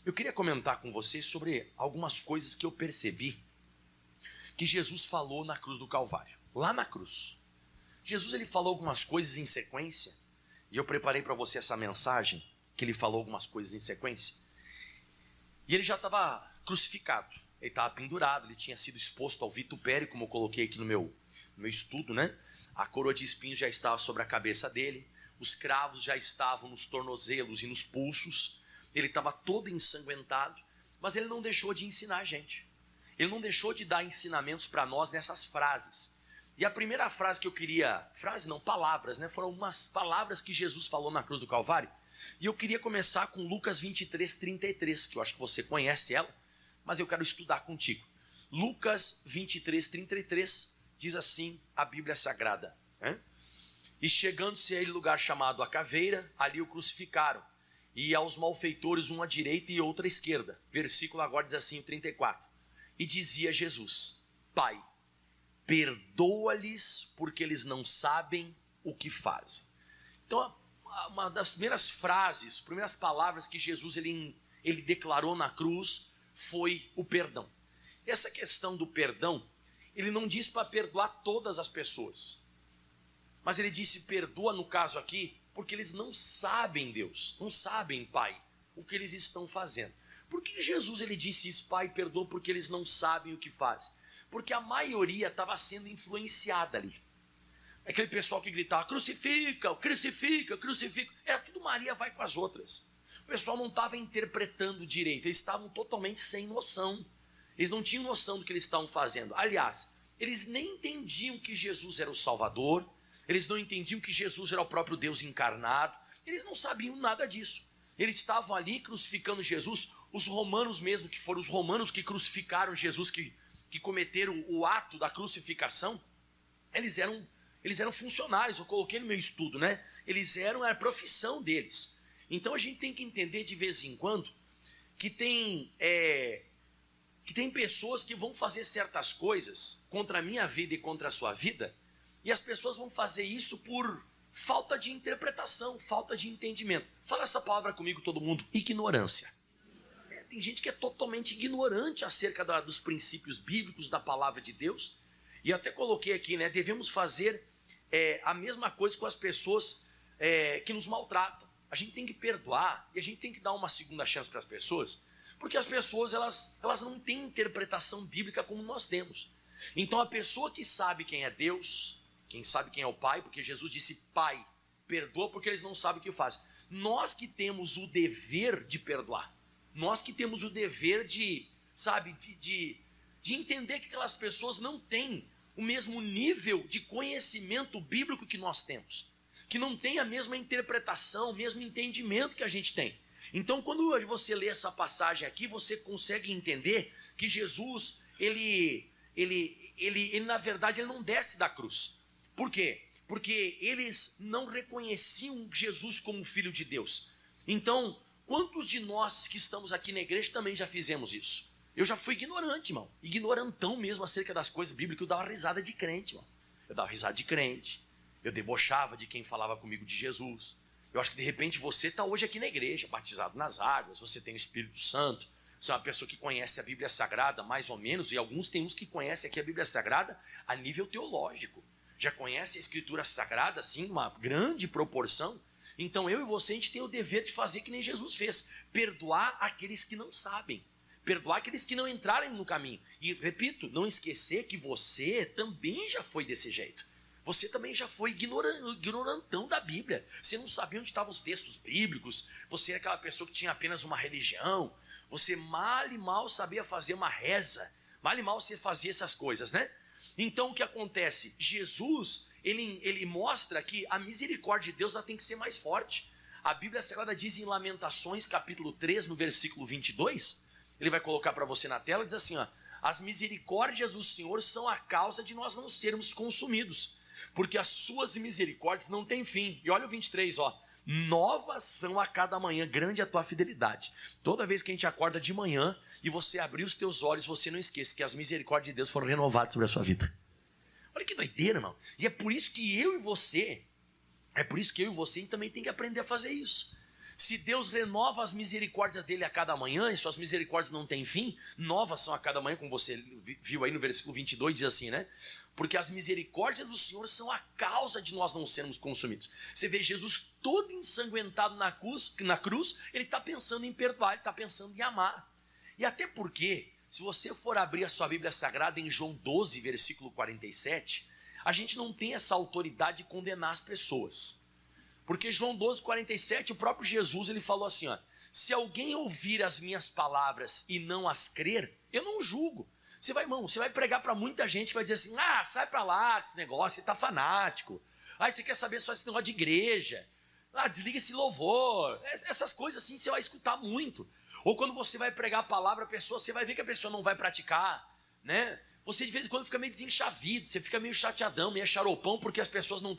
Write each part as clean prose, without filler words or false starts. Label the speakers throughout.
Speaker 1: Eu queria comentar com vocês sobre algumas coisas que eu percebi que Jesus falou na cruz do Calvário. Lá na cruz, Jesus ele falou algumas coisas em sequência, e eu preparei para você essa mensagem, que ele falou algumas coisas em sequência, e ele já estava crucificado, ele estava pendurado, ele tinha sido exposto ao vitupério, como eu coloquei aqui no meu estudo, né? A coroa de espinhos já estava sobre a cabeça dele, os cravos já estavam nos tornozelos e nos pulsos, ele estava todo ensanguentado, mas ele não deixou de ensinar a gente. Ele não deixou de dar ensinamentos para nós nessas frases. E a primeira frase que eu queria, palavras, né? Foram umas palavras que Jesus falou na cruz do Calvário. E eu queria começar com Lucas 23:33, que eu acho que você conhece ela, mas eu quero estudar contigo. Lucas 23:33 diz assim a Bíblia Sagrada, né? E chegando-se a ele lugar chamado a Caveira, ali o crucificaram, e aos malfeitores um à direita e outro à esquerda. Versículo agora diz assim, o 34. E dizia Jesus: Pai, perdoa-lhes porque eles não sabem o que fazem. Então, uma das primeiras frases, primeiras palavras que Jesus ele declarou na cruz foi o perdão. Essa questão do perdão, ele não diz para perdoar todas as pessoas, mas ele disse perdoa no caso aqui, porque eles não sabem Deus, não sabem, Pai, o que eles estão fazendo. Por que Jesus ele disse isso, Pai, perdoa porque eles não sabem o que fazem? Porque a maioria estava sendo influenciada ali. Aquele pessoal que gritava, crucifica, crucifica, crucifica. Era tudo Maria vai com as outras. O pessoal não estava interpretando direito, eles estavam totalmente sem noção. Eles não tinham noção do que eles estavam fazendo. Aliás, eles nem entendiam que Jesus era o Salvador, eles não entendiam que Jesus era o próprio Deus encarnado, eles não sabiam nada disso. Eles estavam ali crucificando Jesus, os romanos mesmo, que foram os romanos que crucificaram Jesus, que cometeram o ato da crucificação, eles eram funcionários, eu coloquei no meu estudo, né? Era a profissão deles. Então a gente tem que entender de vez em quando que tem pessoas que vão fazer certas coisas contra a minha vida e contra a sua vida, e as pessoas vão fazer isso por falta de interpretação, falta de entendimento. Fala essa palavra comigo todo mundo, ignorância. Tem gente que é totalmente ignorante acerca dos princípios bíblicos, da palavra de Deus, e até coloquei aqui, né? Devemos fazer a mesma coisa com as pessoas que nos maltratam. A gente tem que perdoar e a gente tem que dar uma segunda chance para as pessoas, porque as pessoas elas não têm interpretação bíblica como nós temos. Então a pessoa que sabe quem é Deus, quem sabe quem é o Pai, porque Jesus disse, Pai, perdoa porque eles não sabem o que fazem. Nós que temos o dever de perdoar, nós que temos o dever de entender que aquelas pessoas não têm o mesmo nível de conhecimento bíblico que nós temos, que não tem a mesma interpretação, o mesmo entendimento que a gente tem. Então, quando você lê essa passagem aqui, você consegue entender que Jesus, ele na verdade, ele não desce da cruz. Por quê? Porque eles não reconheciam Jesus como Filho de Deus. Então, quantos de nós que estamos aqui na igreja também já fizemos isso? Eu já fui ignorante, irmão. Ignorantão mesmo acerca das coisas bíblicas. Eu dava risada de crente, irmão. Eu dava risada de crente. Eu debochava de quem falava comigo de Jesus. Eu acho que de repente você está hoje aqui na igreja, batizado nas águas, você tem o Espírito Santo, você é uma pessoa que conhece a Bíblia Sagrada mais ou menos, e alguns tem uns que conhecem aqui a Bíblia Sagrada a nível teológico. Já conhece a Escritura Sagrada, assim, uma grande proporção. Então eu e você, a gente tem o dever de fazer que nem Jesus fez, perdoar aqueles que não sabem, perdoar aqueles que não entrarem no caminho. E repito, não esquecer que você também já foi desse jeito. Você também já foi ignorantão da Bíblia. Você não sabia onde estavam os textos bíblicos, você era aquela pessoa que tinha apenas uma religião, você mal e mal sabia fazer uma reza, mal e mal você fazia essas coisas, né? Então o que acontece? Jesus, ele mostra que a misericórdia de Deus ela tem que ser mais forte. A Bíblia Sagrada diz em Lamentações, capítulo 3, no versículo 22, ele vai colocar para você na tela, diz assim, ó, as misericórdias do Senhor são a causa de nós não sermos consumidos, porque as suas misericórdias não têm fim. E olha o 23, ó, novas são a cada manhã, grande a tua fidelidade. Toda vez que a gente acorda de manhã e você abrir os teus olhos, você não esqueça que as misericórdias de Deus foram renovadas sobre a sua vida. Olha que doideira, irmão. E é por isso que eu e você, a gente também tem que aprender a fazer isso. Se Deus renova as misericórdias dele a cada manhã, e suas misericórdias não têm fim, novas são a cada manhã, como você viu aí no versículo 22, diz assim, né? Porque as misericórdias do Senhor são a causa de nós não sermos consumidos. Você vê Jesus todo ensanguentado na cruz, ele está pensando em perdoar, ele está pensando em amar. E até porque, se você for abrir a sua Bíblia Sagrada em João 12, versículo 47, a gente não tem essa autoridade de condenar as pessoas. Porque João 12, 47, o próprio Jesus, ele falou assim, ó, se alguém ouvir as minhas palavras e não as crer, eu não julgo. Você vai pregar para muita gente que vai dizer assim, sai para lá esse negócio, você está fanático. Você quer saber só esse negócio de igreja. Desliga esse louvor. Essas coisas assim você vai escutar muito. Ou quando você vai pregar a palavra a pessoa, você vai ver que a pessoa não vai praticar, né? Você de vez em quando fica meio desenchavido, você fica meio chateadão, meio xaropão, porque as pessoas não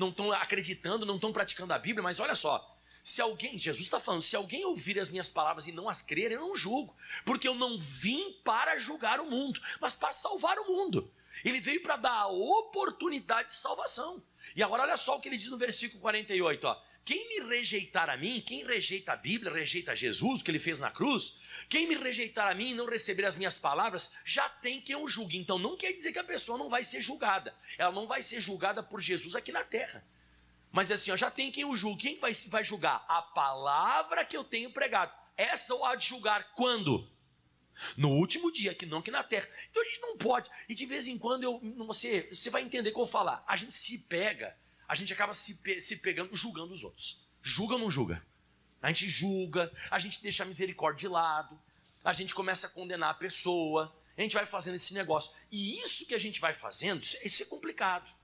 Speaker 1: estão acreditando, não estão praticando a Bíblia. Mas olha só, Jesus está falando, se alguém ouvir as minhas palavras e não as crer, eu não julgo, porque eu não vim para julgar o mundo, mas para salvar o mundo. Ele veio para dar a oportunidade de salvação. E agora olha só o que ele diz no versículo 48, ó. Quem me rejeitar a mim, quem rejeita a Bíblia, rejeita Jesus, o que ele fez na cruz, quem me rejeitar a mim e não receber as minhas palavras, já tem quem o julgue. Então não quer dizer que a pessoa não vai ser julgada. Ela não vai ser julgada por Jesus aqui na terra. Mas assim, ó, já tem quem o julgue. Quem vai julgar? A palavra que eu tenho pregado. Essa eu há de julgar quando? No último dia, que não aqui na terra. Então a gente não pode. E de vez em quando você vai entender o que eu vou falar. A gente se pega, a gente acaba se pegando, julgando os outros. Julga ou não julga? A gente julga, a gente deixa a misericórdia de lado, a gente começa a condenar a pessoa, a gente vai fazendo esse negócio. E isso que a gente vai fazendo, isso é complicado.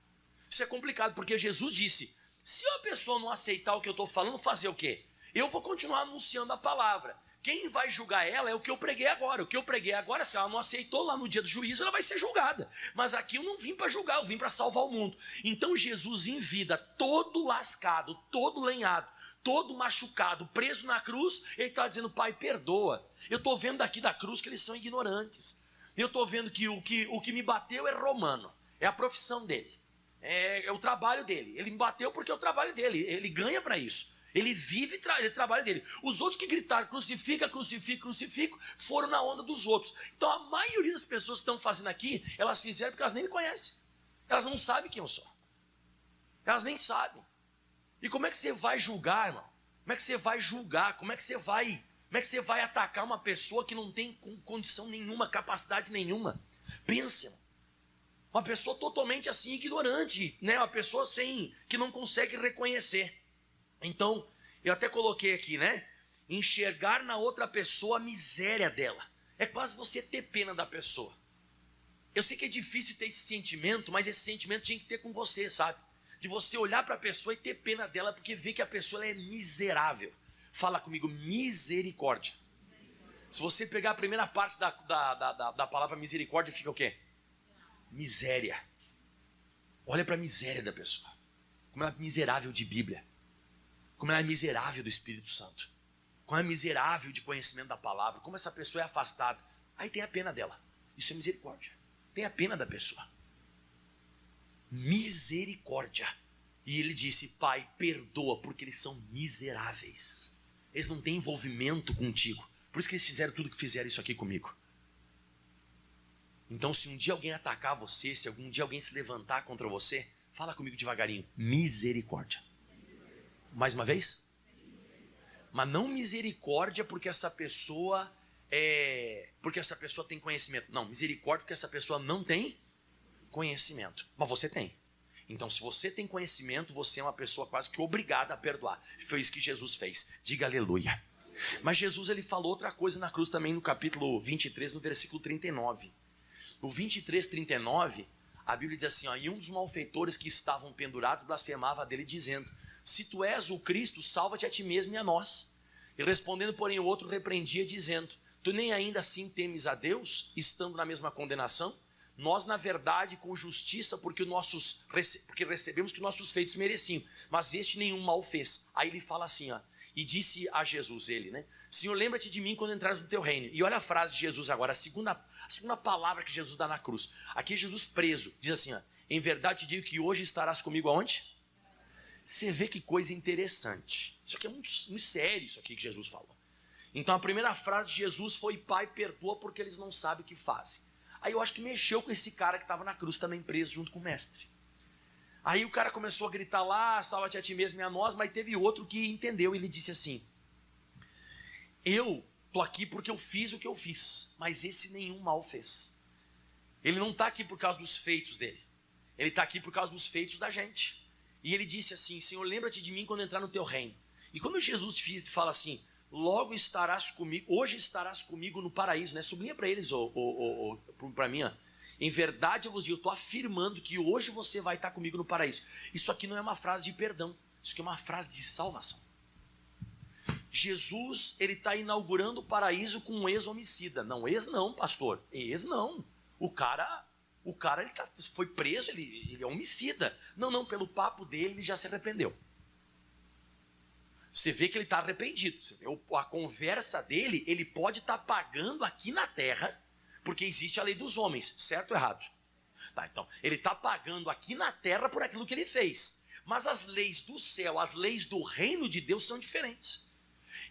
Speaker 1: Isso é complicado, porque Jesus disse, se a pessoa não aceitar o que eu estou falando, fazer o quê? Eu vou continuar anunciando a palavra. Quem vai julgar ela é o que eu preguei agora. O que eu preguei agora, se ela não aceitou lá no dia do juízo, ela vai ser julgada. Mas aqui eu não vim para julgar, eu vim para salvar o mundo. Então Jesus em vida, todo lascado, todo lenhado, todo machucado, preso na cruz, ele está dizendo, Pai, perdoa. Eu estou vendo daqui da cruz que eles são ignorantes. Eu estou vendo que o que me bateu é romano, é a profissão dele, é o trabalho dele. Ele me bateu porque é o trabalho dele, ele ganha para isso. Ele vive, ele trabalha dele. Os outros que gritaram, crucifica, crucifica, crucifica, foram na onda dos outros. Então a maioria das pessoas que estão fazendo aqui, elas fizeram porque elas nem me conhecem. Elas não sabem quem eu sou. Elas nem sabem. E como é que você vai julgar, irmão? Como é que você vai julgar? Como é que você vai atacar uma pessoa que não tem condição nenhuma, capacidade nenhuma? Pensa, irmão. Uma pessoa totalmente assim, ignorante, né? Uma pessoa que não consegue reconhecer. Então, eu até coloquei aqui, né? Enxergar na outra pessoa a miséria dela. É quase você ter pena da pessoa. Eu sei que é difícil ter esse sentimento, mas esse sentimento tinha que ter com você, sabe? De você olhar para a pessoa e ter pena dela, porque vê que a pessoa é miserável. Fala comigo, misericórdia. Se você pegar a primeira parte da palavra misericórdia, fica o quê? Miséria. Olha para a miséria da pessoa. Como ela é miserável de Bíblia. Como ela é miserável do Espírito Santo. Como ela é miserável de conhecimento da palavra. Como essa pessoa é afastada. Aí tem a pena dela. Isso é misericórdia. Tem a pena da pessoa. Misericórdia. E ele disse, Pai, perdoa, porque eles são miseráveis. Eles não têm envolvimento contigo. Por isso que eles fizeram tudo que fizeram isso aqui comigo. Então, se um dia alguém atacar você, se algum dia alguém se levantar contra você, fala comigo devagarinho, misericórdia. Mais uma vez? Mas não misericórdia porque essa pessoa tem conhecimento. Não, misericórdia porque essa pessoa não tem conhecimento. Mas você tem. Então, se você tem conhecimento, você é uma pessoa quase que obrigada a perdoar. Foi isso que Jesus fez. Diga aleluia. Mas Jesus ele falou outra coisa na cruz também no capítulo 23, no versículo 39. No 23, 39, a Bíblia diz assim, ó, e um dos malfeitores que estavam pendurados blasfemava dele dizendo, se tu és o Cristo, salva-te a ti mesmo e a nós. E respondendo, porém, o outro repreendia dizendo, tu nem ainda assim temes a Deus, estando na mesma condenação? Nós, na verdade, com justiça, porque recebemos que nossos feitos mereciam, mas este nenhum mal fez. Aí ele fala assim, ó, e disse a Jesus, ele, né? Senhor, lembra-te de mim quando entrares no teu reino. E olha a frase de Jesus agora, a segunda palavra que Jesus dá na cruz. Aqui Jesus preso, diz assim, ó, em verdade te digo que hoje estarás comigo aonde? Você vê que coisa interessante. Isso aqui é muito, muito sério, isso aqui que Jesus falou. Então a primeira frase de Jesus foi: Pai, perdoa porque eles não sabem o que fazem. Aí eu acho que mexeu com esse cara que estava na cruz também preso junto com o mestre. Aí o cara começou a gritar lá: salva-te a ti mesmo e a nós. Mas teve outro que entendeu e ele disse assim: eu estou aqui porque eu fiz o que eu fiz, mas esse nenhum mal fez. Ele não está aqui por causa dos feitos dele, ele está aqui por causa dos feitos da gente. E ele disse assim: Senhor, lembra-te de mim quando entrar no teu reino. E quando Jesus fala assim: logo estarás comigo, hoje estarás comigo no paraíso, né? Sublinha para eles, para mim, ó. Em verdade eu vos digo, eu estou afirmando que hoje você vai estar comigo no paraíso. Isso aqui não é uma frase de perdão, isso aqui é uma frase de salvação. Jesus, ele está inaugurando o paraíso com um ex-homicida. Não, ex não, pastor, ex não. O cara ele foi preso, ele é homicida. Não, pelo papo dele ele já se arrependeu. Você vê que ele está arrependido. Você vê a conversa dele, ele pode estar pagando aqui na terra, porque existe a lei dos homens, certo ou errado? Tá, então, ele está pagando aqui na terra por aquilo que ele fez. Mas as leis do céu, as leis do reino de Deus são diferentes.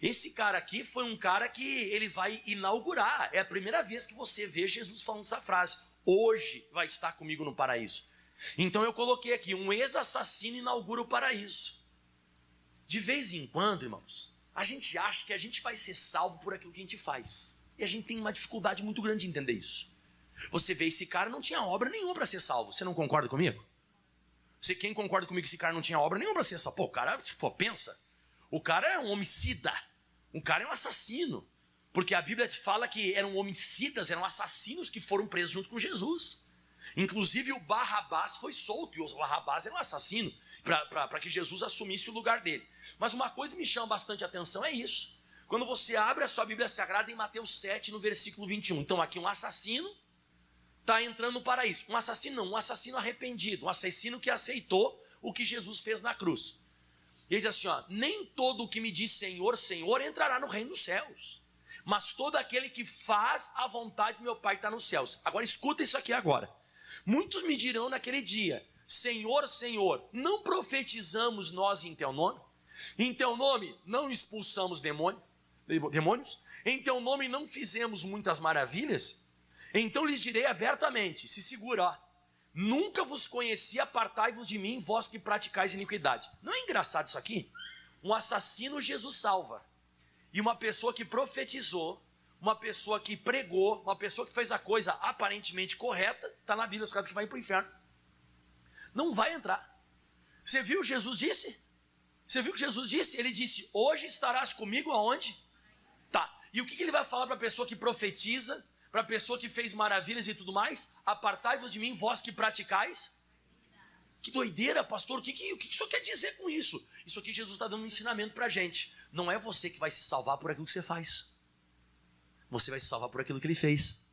Speaker 1: Esse cara aqui foi um cara que ele vai inaugurar. É a primeira vez que você vê Jesus falando essa frase: hoje vai estar comigo no paraíso. Então eu coloquei aqui: um ex-assassino inaugura o paraíso. De vez em quando, irmãos, a gente acha que a gente vai ser salvo por aquilo que a gente faz. E a gente tem uma dificuldade muito grande de entender isso. Você vê, esse cara não tinha obra nenhuma para ser salvo. Você não concorda comigo? Quem concorda comigo que esse cara não tinha obra nenhuma para ser salvo? Pô, o cara, pensa. O cara é um homicida. O cara é um assassino. Porque a Bíblia fala que eram homicidas, eram assassinos que foram presos junto com Jesus. Inclusive o Barrabás foi solto. E o Barrabás era um assassino para que Jesus assumisse o lugar dele. Mas uma coisa que me chama bastante atenção é isso. Quando você abre a sua Bíblia Sagrada em Mateus 7, no versículo 21. Então aqui um assassino está entrando no paraíso. Um assassino não, um assassino arrependido. Um assassino que aceitou o que Jesus fez na cruz. E ele diz assim, ó: nem todo o que me diz Senhor, Senhor entrará no reino dos céus, mas todo aquele que faz a vontade do meu Pai que está nos céus. Agora escuta isso aqui agora. Muitos me dirão naquele dia: Senhor, Senhor, não profetizamos nós em teu nome? Em teu nome não expulsamos demônios? Em teu nome não fizemos muitas maravilhas? Então lhes direi abertamente: se segura, nunca vos conheci, apartai-vos de mim, vós que praticais iniquidade. Não é engraçado isso aqui? Um assassino Jesus salva, e uma pessoa que profetizou, uma pessoa que pregou, uma pessoa que fez a coisa aparentemente correta, está na Bíblia, os caras que vai para o inferno. Não vai entrar. Você viu o que Jesus disse? Você viu o que Jesus disse? Ele disse: hoje estarás comigo aonde? Tá, e o que ele vai falar para a pessoa que profetiza, para a pessoa que fez maravilhas e tudo mais? Apartai-vos de mim, vós que praticais. Que doideira, pastor, o que isso quer dizer com isso? Isso aqui Jesus está dando um ensinamento para a gente. Não é você que vai se salvar por aquilo que você faz. Você vai se salvar por aquilo que ele fez.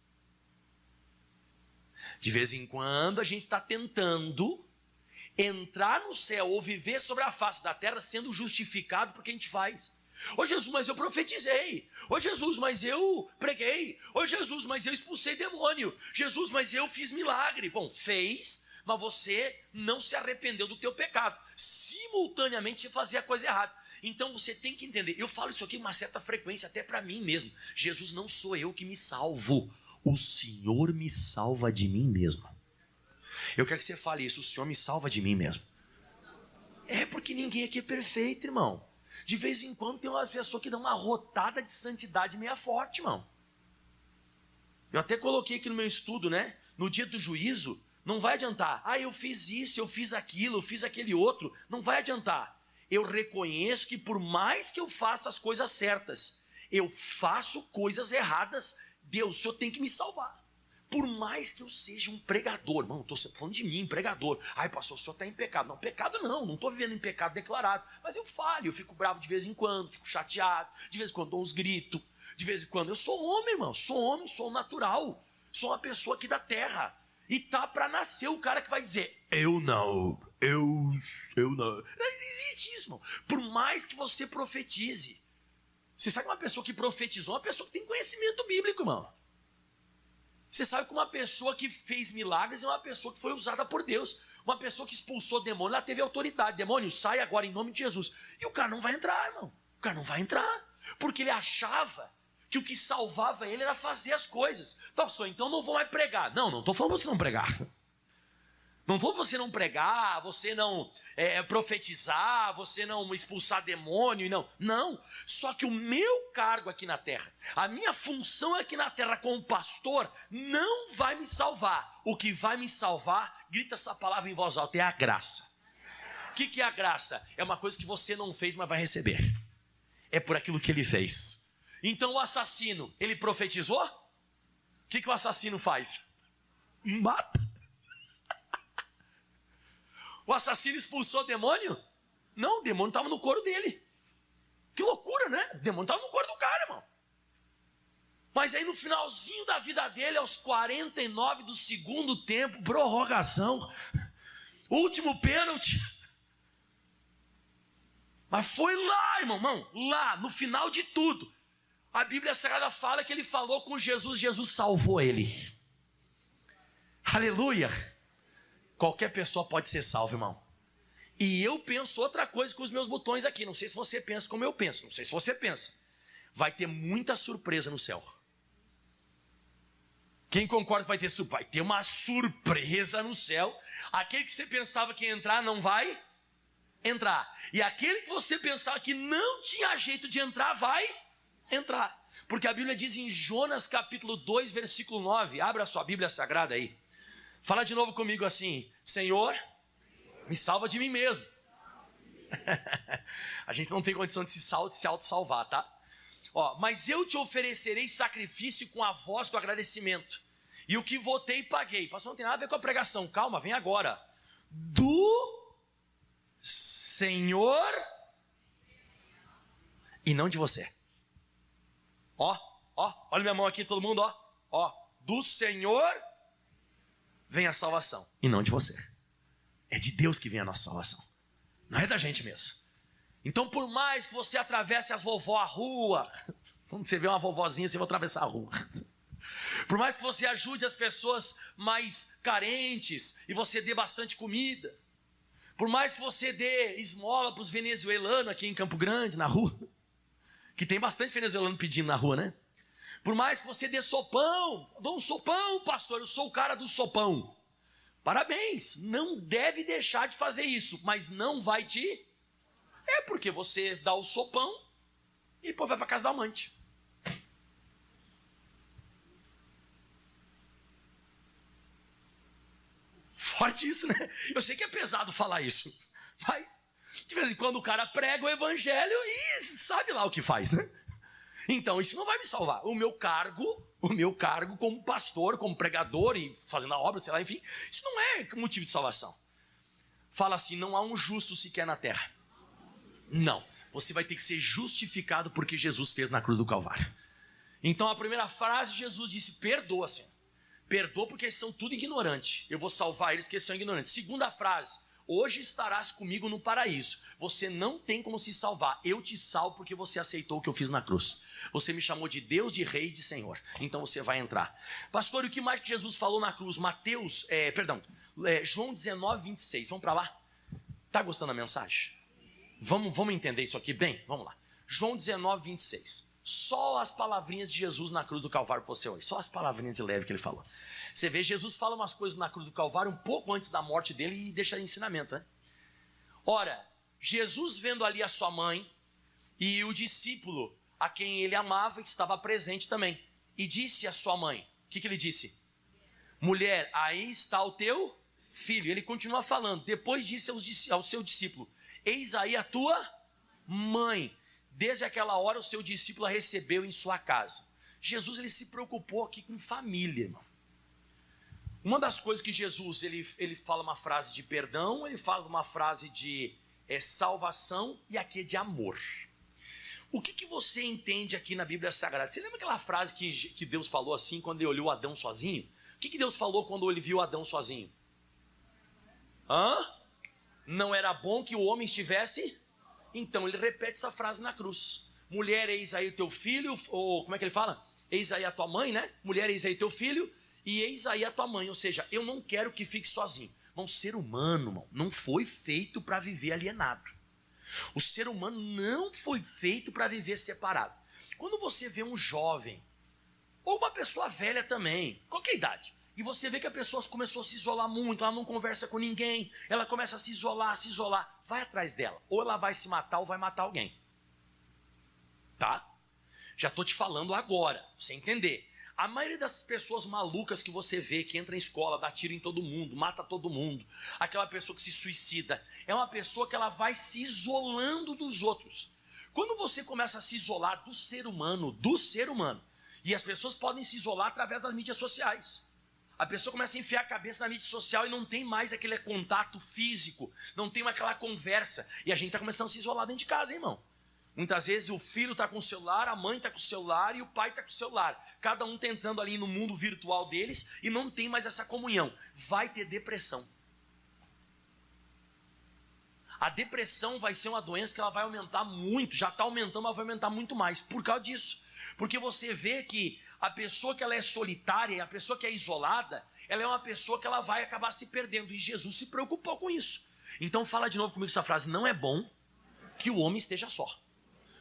Speaker 1: De vez em quando a gente está tentando entrar no céu ou viver sobre a face da terra sendo justificado por que a gente faz. Ô Jesus, mas eu profetizei. Ô Jesus, mas eu preguei. Ô Jesus, mas eu expulsei demônio. Jesus, mas eu fiz milagre. Bom, fez, mas você não se arrependeu do teu pecado. Simultaneamente você fazia a coisa errada. Então você tem que entender. Eu falo isso aqui com uma certa frequência até para mim mesmo. Jesus, não sou eu que me salvo. O Senhor me salva de mim mesmo. Eu quero que você fale isso: o Senhor me salva de mim mesmo. É porque ninguém aqui é perfeito, irmão. De vez em quando tem umas pessoas que dão uma rotada de santidade meio forte, irmão. Eu até coloquei aqui no meu estudo, né? No dia do juízo, não vai adiantar. Eu fiz isso, eu fiz aquilo, eu fiz aquele outro. Não vai adiantar. Eu reconheço que por mais que eu faça as coisas certas, eu faço coisas erradas. Deus, o Senhor tem que me salvar. Por mais que eu seja um pregador, irmão, estou falando de mim, pregador. Pastor, o senhor está em pecado. Não, pecado não estou vivendo em pecado declarado. Mas eu falho, eu fico bravo de vez em quando, fico chateado, de vez em quando dou uns gritos, de vez em quando. Eu sou homem, irmão, sou homem, sou natural, sou uma pessoa aqui da terra. E tá para nascer o cara que vai dizer: eu não. Não existe isso, irmão. Por mais que você profetize. Você sabe que uma pessoa que profetizou é uma pessoa que tem conhecimento bíblico, irmão. Você sabe que uma pessoa que fez milagres é uma pessoa que foi usada por Deus. Uma pessoa que expulsou demônio, ela teve autoridade. Demônio, sai agora em nome de Jesus. E o cara não vai entrar, irmão. O cara não vai entrar. Porque ele achava que o que salvava ele era fazer as coisas. Pastor, então não vou mais pregar. Não estou falando você não pregar. Não vou você não pregar, você não profetizar, você não expulsar demônio, não. Só que o meu cargo aqui na terra, a minha função aqui na terra como pastor, não vai me salvar. O que vai me salvar, grita essa palavra em voz alta, é a graça. O que é a graça? É uma coisa que você não fez, mas vai receber. É por aquilo que ele fez. Então o assassino, ele profetizou? O que o assassino faz? Mata. O assassino expulsou o demônio? Não, o demônio estava no couro dele. Que loucura, né? O demônio estava no couro do cara, irmão. Mas aí no finalzinho da vida dele, aos 49 do segundo tempo, prorrogação, último pênalti. Mas foi lá, irmão, lá, no final de tudo. A Bíblia Sagrada fala que ele falou com Jesus, Jesus salvou ele. Aleluia. Qualquer pessoa pode ser salva, irmão. E eu penso outra coisa com os meus botões aqui. Não sei se você pensa como eu penso. Não sei se você pensa. Vai ter muita surpresa no céu. Quem concorda que vai ter surpresa? Vai ter uma surpresa no céu. Aquele que você pensava que ia entrar, não vai entrar. E aquele que você pensava que não tinha jeito de entrar, vai entrar. Porque a Bíblia diz em Jonas capítulo 2, versículo 9. Abra a sua Bíblia Sagrada aí. Fala de novo comigo assim: Senhor, me salva de mim mesmo. A gente não tem condição de se auto-salvar, tá? Mas eu te oferecerei sacrifício com a voz do agradecimento. E o que votei, paguei. Pastor, não tem nada a ver com a pregação. Calma, vem agora. Do Senhor e não de você. Olha minha mão aqui, todo mundo, do Senhor vem a salvação, e não de você. É de Deus que vem a nossa salvação. Não é da gente mesmo. Então, por mais que você atravesse as vovó a rua, quando você vê uma vovozinha, você vai atravessar a rua. Por mais que você ajude as pessoas mais carentes, e você dê bastante comida, por mais que você dê esmola para os venezuelanos aqui em Campo Grande, na rua, que tem bastante venezuelano pedindo na rua, né? Por mais que você dê sopão, dá um sopão, pastor, eu sou o cara do sopão. Parabéns, não deve deixar de fazer isso, mas não vai te... É porque você dá o sopão e depois vai para casa da amante. Forte isso, né? Eu sei que é pesado falar isso, mas de vez em quando o cara prega o evangelho e sabe lá o que faz, né? Então isso não vai me salvar. O meu cargo como pastor, como pregador e fazendo a obra, sei lá, enfim, isso não é motivo de salvação. Fala assim: não há um justo sequer na terra. Não, você vai ter que ser justificado porque Jesus fez na cruz do Calvário. Então a primeira frase, Jesus disse: perdoa, Senhor. Perdoa porque eles são tudo ignorantes. Eu vou salvar eles porque eles são ignorantes. Segunda frase: hoje estarás comigo no paraíso. Você não tem como se salvar. Eu te salvo porque você aceitou o que eu fiz na cruz. Você me chamou de Deus, de Rei e de Senhor. Então você vai entrar. Pastor, e o que mais que Jesus falou na cruz? João 19, 26. Vamos para lá? Está gostando da mensagem? Vamos entender isso aqui bem? Vamos lá. João 19, 26. Só as palavrinhas de Jesus na cruz do Calvário para você hoje. Só as palavrinhas de leve que ele falou. Você vê, Jesus fala umas coisas na cruz do Calvário um pouco antes da morte dele e deixa ensinamento, né? Ora, Jesus vendo ali a sua mãe e o discípulo a quem ele amava estava presente também. E disse à sua mãe, o que ele disse? Mulher, aí está o teu filho. Ele continua falando. Depois disse ao seu discípulo: eis aí a tua mãe. Desde aquela hora o seu discípulo a recebeu em sua casa. Jesus, ele se preocupou aqui com família, irmão. Uma das coisas que Jesus, ele fala uma frase de perdão, ele fala uma frase de salvação, e aqui é de amor. O que você entende aqui na Bíblia Sagrada? Você lembra aquela frase que Deus falou assim quando ele olhou Adão sozinho? O que Deus falou quando ele viu Adão sozinho? Não era bom que o homem estivesse... Então ele repete essa frase na cruz. Mulher, eis aí o teu filho, ou como é que ele fala? Eis aí a tua mãe, né? Mulher, eis aí teu filho, e eis aí a tua mãe. Ou seja, eu não quero que fique sozinho, Irmão, o ser humano, irmão, não foi feito para viver alienado. O ser humano não foi feito para viver separado. Quando você vê um jovem, ou uma pessoa velha também, qualquer idade, e você vê que a pessoa começou a se isolar muito, ela não conversa com ninguém, ela começa a se isolar, vai atrás dela. Ou ela vai se matar ou vai matar alguém. Tá? Já estou te falando agora, pra você entender. A maioria das pessoas malucas que você vê, que entra em escola, dá tiro em todo mundo, mata todo mundo, aquela pessoa que se suicida, é uma pessoa que ela vai se isolando dos outros. Quando você começa a se isolar do ser humano, e as pessoas podem se isolar através das mídias sociais. A pessoa começa a enfiar a cabeça na mídia social e não tem mais aquele contato físico, não tem mais aquela conversa. E a gente está começando a se isolar dentro de casa, hein, irmão? Muitas vezes o filho está com o celular, a mãe está com o celular e o pai está com o celular. Cada um está entrando ali no mundo virtual deles e não tem mais essa comunhão. Vai ter depressão. A depressão vai ser uma doença que ela vai aumentar muito, já está aumentando, mas vai aumentar muito mais por causa disso. Porque você vê que a pessoa que ela é solitária, a pessoa que é isolada, ela é uma pessoa que ela vai acabar se perdendo. E Jesus se preocupou com isso. Então fala de novo comigo essa frase: não é bom que o homem esteja só.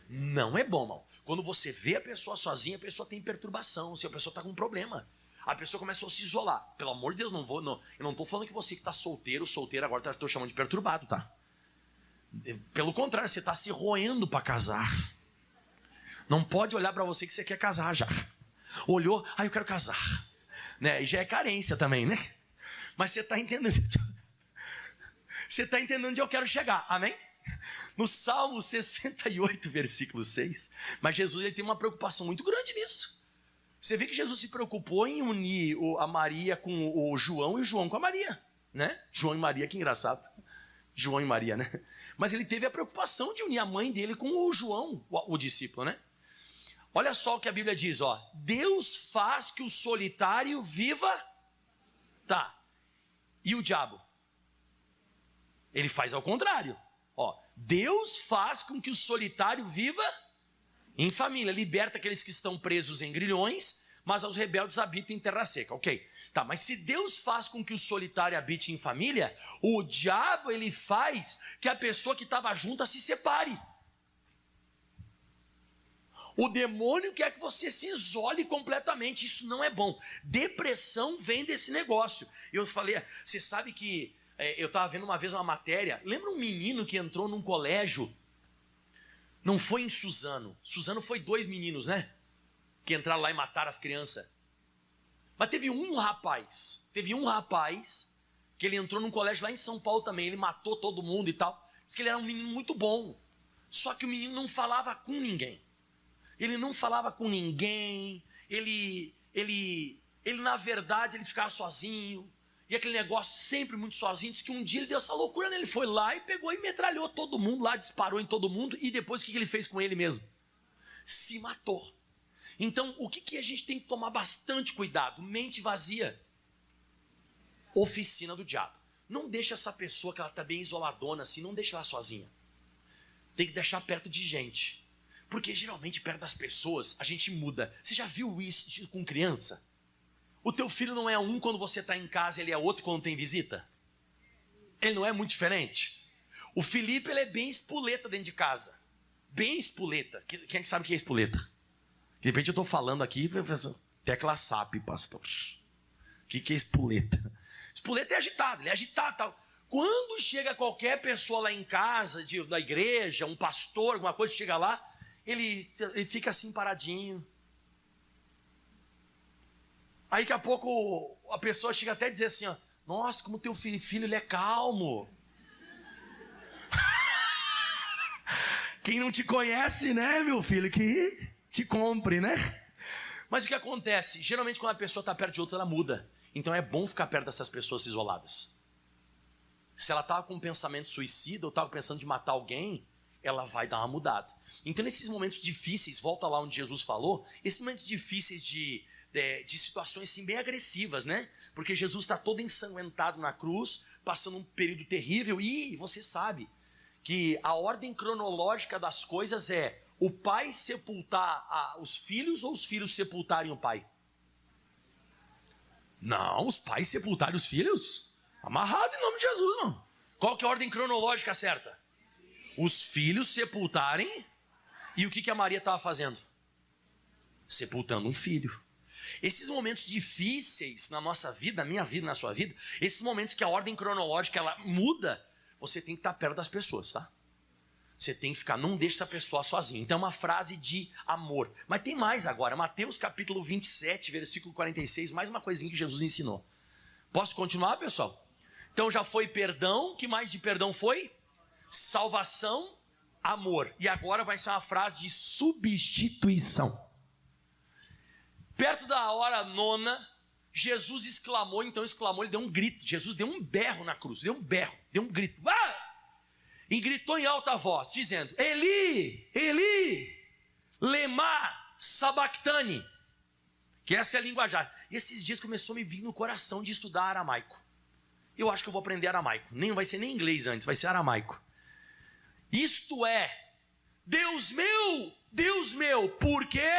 Speaker 1: Não é bom, irmão. Quando você vê a pessoa sozinha, a pessoa tem perturbação, a pessoa está com um problema. A pessoa começou a se isolar. Pelo amor de Deus, eu não estou falando que você que está solteiro, agora estou chamando de perturbado, tá? Pelo contrário, você está se roendo para casar. Não pode olhar para você que você quer casar já. Olhou, eu quero casar. Né? E já é carência também, né? Mas você está entendendo. Você está entendendo onde eu quero chegar, amém? No Salmo 68, versículo 6, mas Jesus ele tem uma preocupação muito grande nisso. Você vê que Jesus se preocupou em unir a Maria com o João e o João com a Maria, né? João e Maria, que engraçado. João e Maria, né? Mas ele teve a preocupação de unir a mãe dele com o João, o discípulo, né? Olha só o que a Bíblia diz, ó. Deus faz que o solitário viva. Tá. E o diabo? Ele faz ao contrário. Ó, Deus faz com que o solitário viva em família. Liberta aqueles que estão presos em grilhões, mas aos rebeldes habitam em terra seca. Ok. Tá, mas se Deus faz com que o solitário habite em família, o diabo ele faz que a pessoa que estava junta se separe. O demônio quer que você se isole completamente. Isso não é bom. Depressão vem desse negócio. Eu falei, você sabe que eu estava vendo uma vez uma matéria. Lembra um menino que entrou num colégio? Não foi em Suzano. Suzano foi 2 meninos, né? Que entraram lá e mataram as crianças. Mas teve um rapaz que ele entrou num colégio lá em São Paulo também. Ele matou todo mundo e tal. Diz que ele era um menino muito bom. Só que o menino não falava com ninguém. Ele não falava com ninguém, ele na verdade, ele ficava sozinho, e aquele negócio sempre muito sozinho. Diz que um dia ele deu essa loucura, né? Ele foi lá e pegou e metralhou todo mundo lá, disparou em todo mundo, e depois o que ele fez com ele mesmo? Se matou. Então, o que a gente tem que tomar bastante cuidado? Mente vazia, oficina do diabo. Não deixa essa pessoa que ela está bem isoladona assim, não deixa ela sozinha. Tem que deixar perto de gente. Porque geralmente perto das pessoas a gente muda. Você já viu isso com criança? O teu filho não é um quando você está em casa, ele é outro quando tem visita? Ele não é muito diferente? O Felipe ele é bem espoleta dentro de casa. Bem espoleta. Quem é que sabe o que é espoleta? De repente eu estou falando aqui, tecla SAP, pastor. O que é espoleta? Espoleta é agitado, ele é agitado tal. Quando chega qualquer pessoa lá em casa, da igreja, um pastor, alguma coisa, chega lá, ele fica assim paradinho. Aí daqui a pouco a pessoa chega até a dizer assim, ó, nossa, como teu filho ele é calmo. Quem não te conhece, né, meu filho, que te compre, né? Mas o que acontece? Geralmente quando a pessoa está perto de outra, ela muda. Então é bom ficar perto dessas pessoas isoladas. Se ela estava com um pensamento suicida ou estava pensando de matar alguém, ela vai dar uma mudada. Então nesses momentos difíceis, volta lá onde Jesus falou, esses momentos difíceis de situações assim, bem agressivas, né? Porque Jesus está todo ensanguentado na cruz, passando um período terrível, e você sabe que a ordem cronológica das coisas é o pai sepultar os filhos ou os filhos sepultarem o pai? Não, os pais sepultarem os filhos? Amarrado em nome de Jesus, não. Qual que é a ordem cronológica certa? Os filhos sepultarem. E o que a Maria estava fazendo? Sepultando um filho. Esses momentos difíceis na nossa vida, na minha vida, na sua vida, esses momentos que a ordem cronológica ela muda, você tem que estar perto das pessoas, tá? Você tem que ficar, não deixe essa pessoa sozinha. Então é uma frase de amor. Mas tem mais agora, Mateus capítulo 27, versículo 46, mais uma coisinha que Jesus ensinou. Posso continuar, pessoal? Então já foi perdão, que mais de perdão foi? Salvação, amor. E agora vai ser uma frase de substituição. Perto da hora nona, Jesus exclamou, ele deu um grito. Jesus deu um berro na cruz, deu um grito. Ah! E gritou em alta voz, dizendo: Eli, Eli, lema sabachthani. Que essa é a linguajar. E esses dias começou a me vir no coração de estudar aramaico. Eu acho que eu vou aprender aramaico. Nem vai ser nem inglês antes, vai ser aramaico. Isto é, Deus meu, por que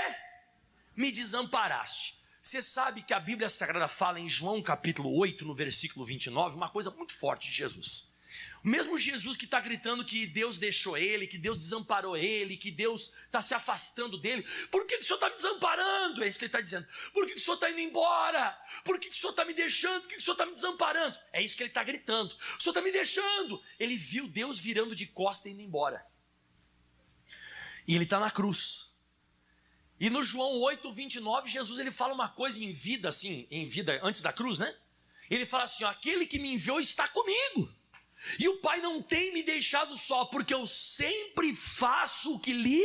Speaker 1: me desamparaste? Você sabe que a Bíblia Sagrada fala em João capítulo 8, no versículo 29, uma coisa muito forte de Jesus. O mesmo Jesus que está gritando que Deus deixou ele, que Deus desamparou ele, que Deus está se afastando dele. Por que o Senhor está me desamparando? É isso que ele está dizendo. Por que o Senhor está indo embora? Por que o Senhor está me deixando? Por que o Senhor está me desamparando? É isso que ele está gritando. O Senhor está me deixando. Ele viu Deus virando de costa e indo embora. E ele está na cruz. E no João 8, 29, Jesus ele fala uma coisa em vida, antes da cruz, né? Ele fala assim, ó, aquele que me enviou está comigo. E o Pai não tem me deixado só, porque eu sempre faço o que lhe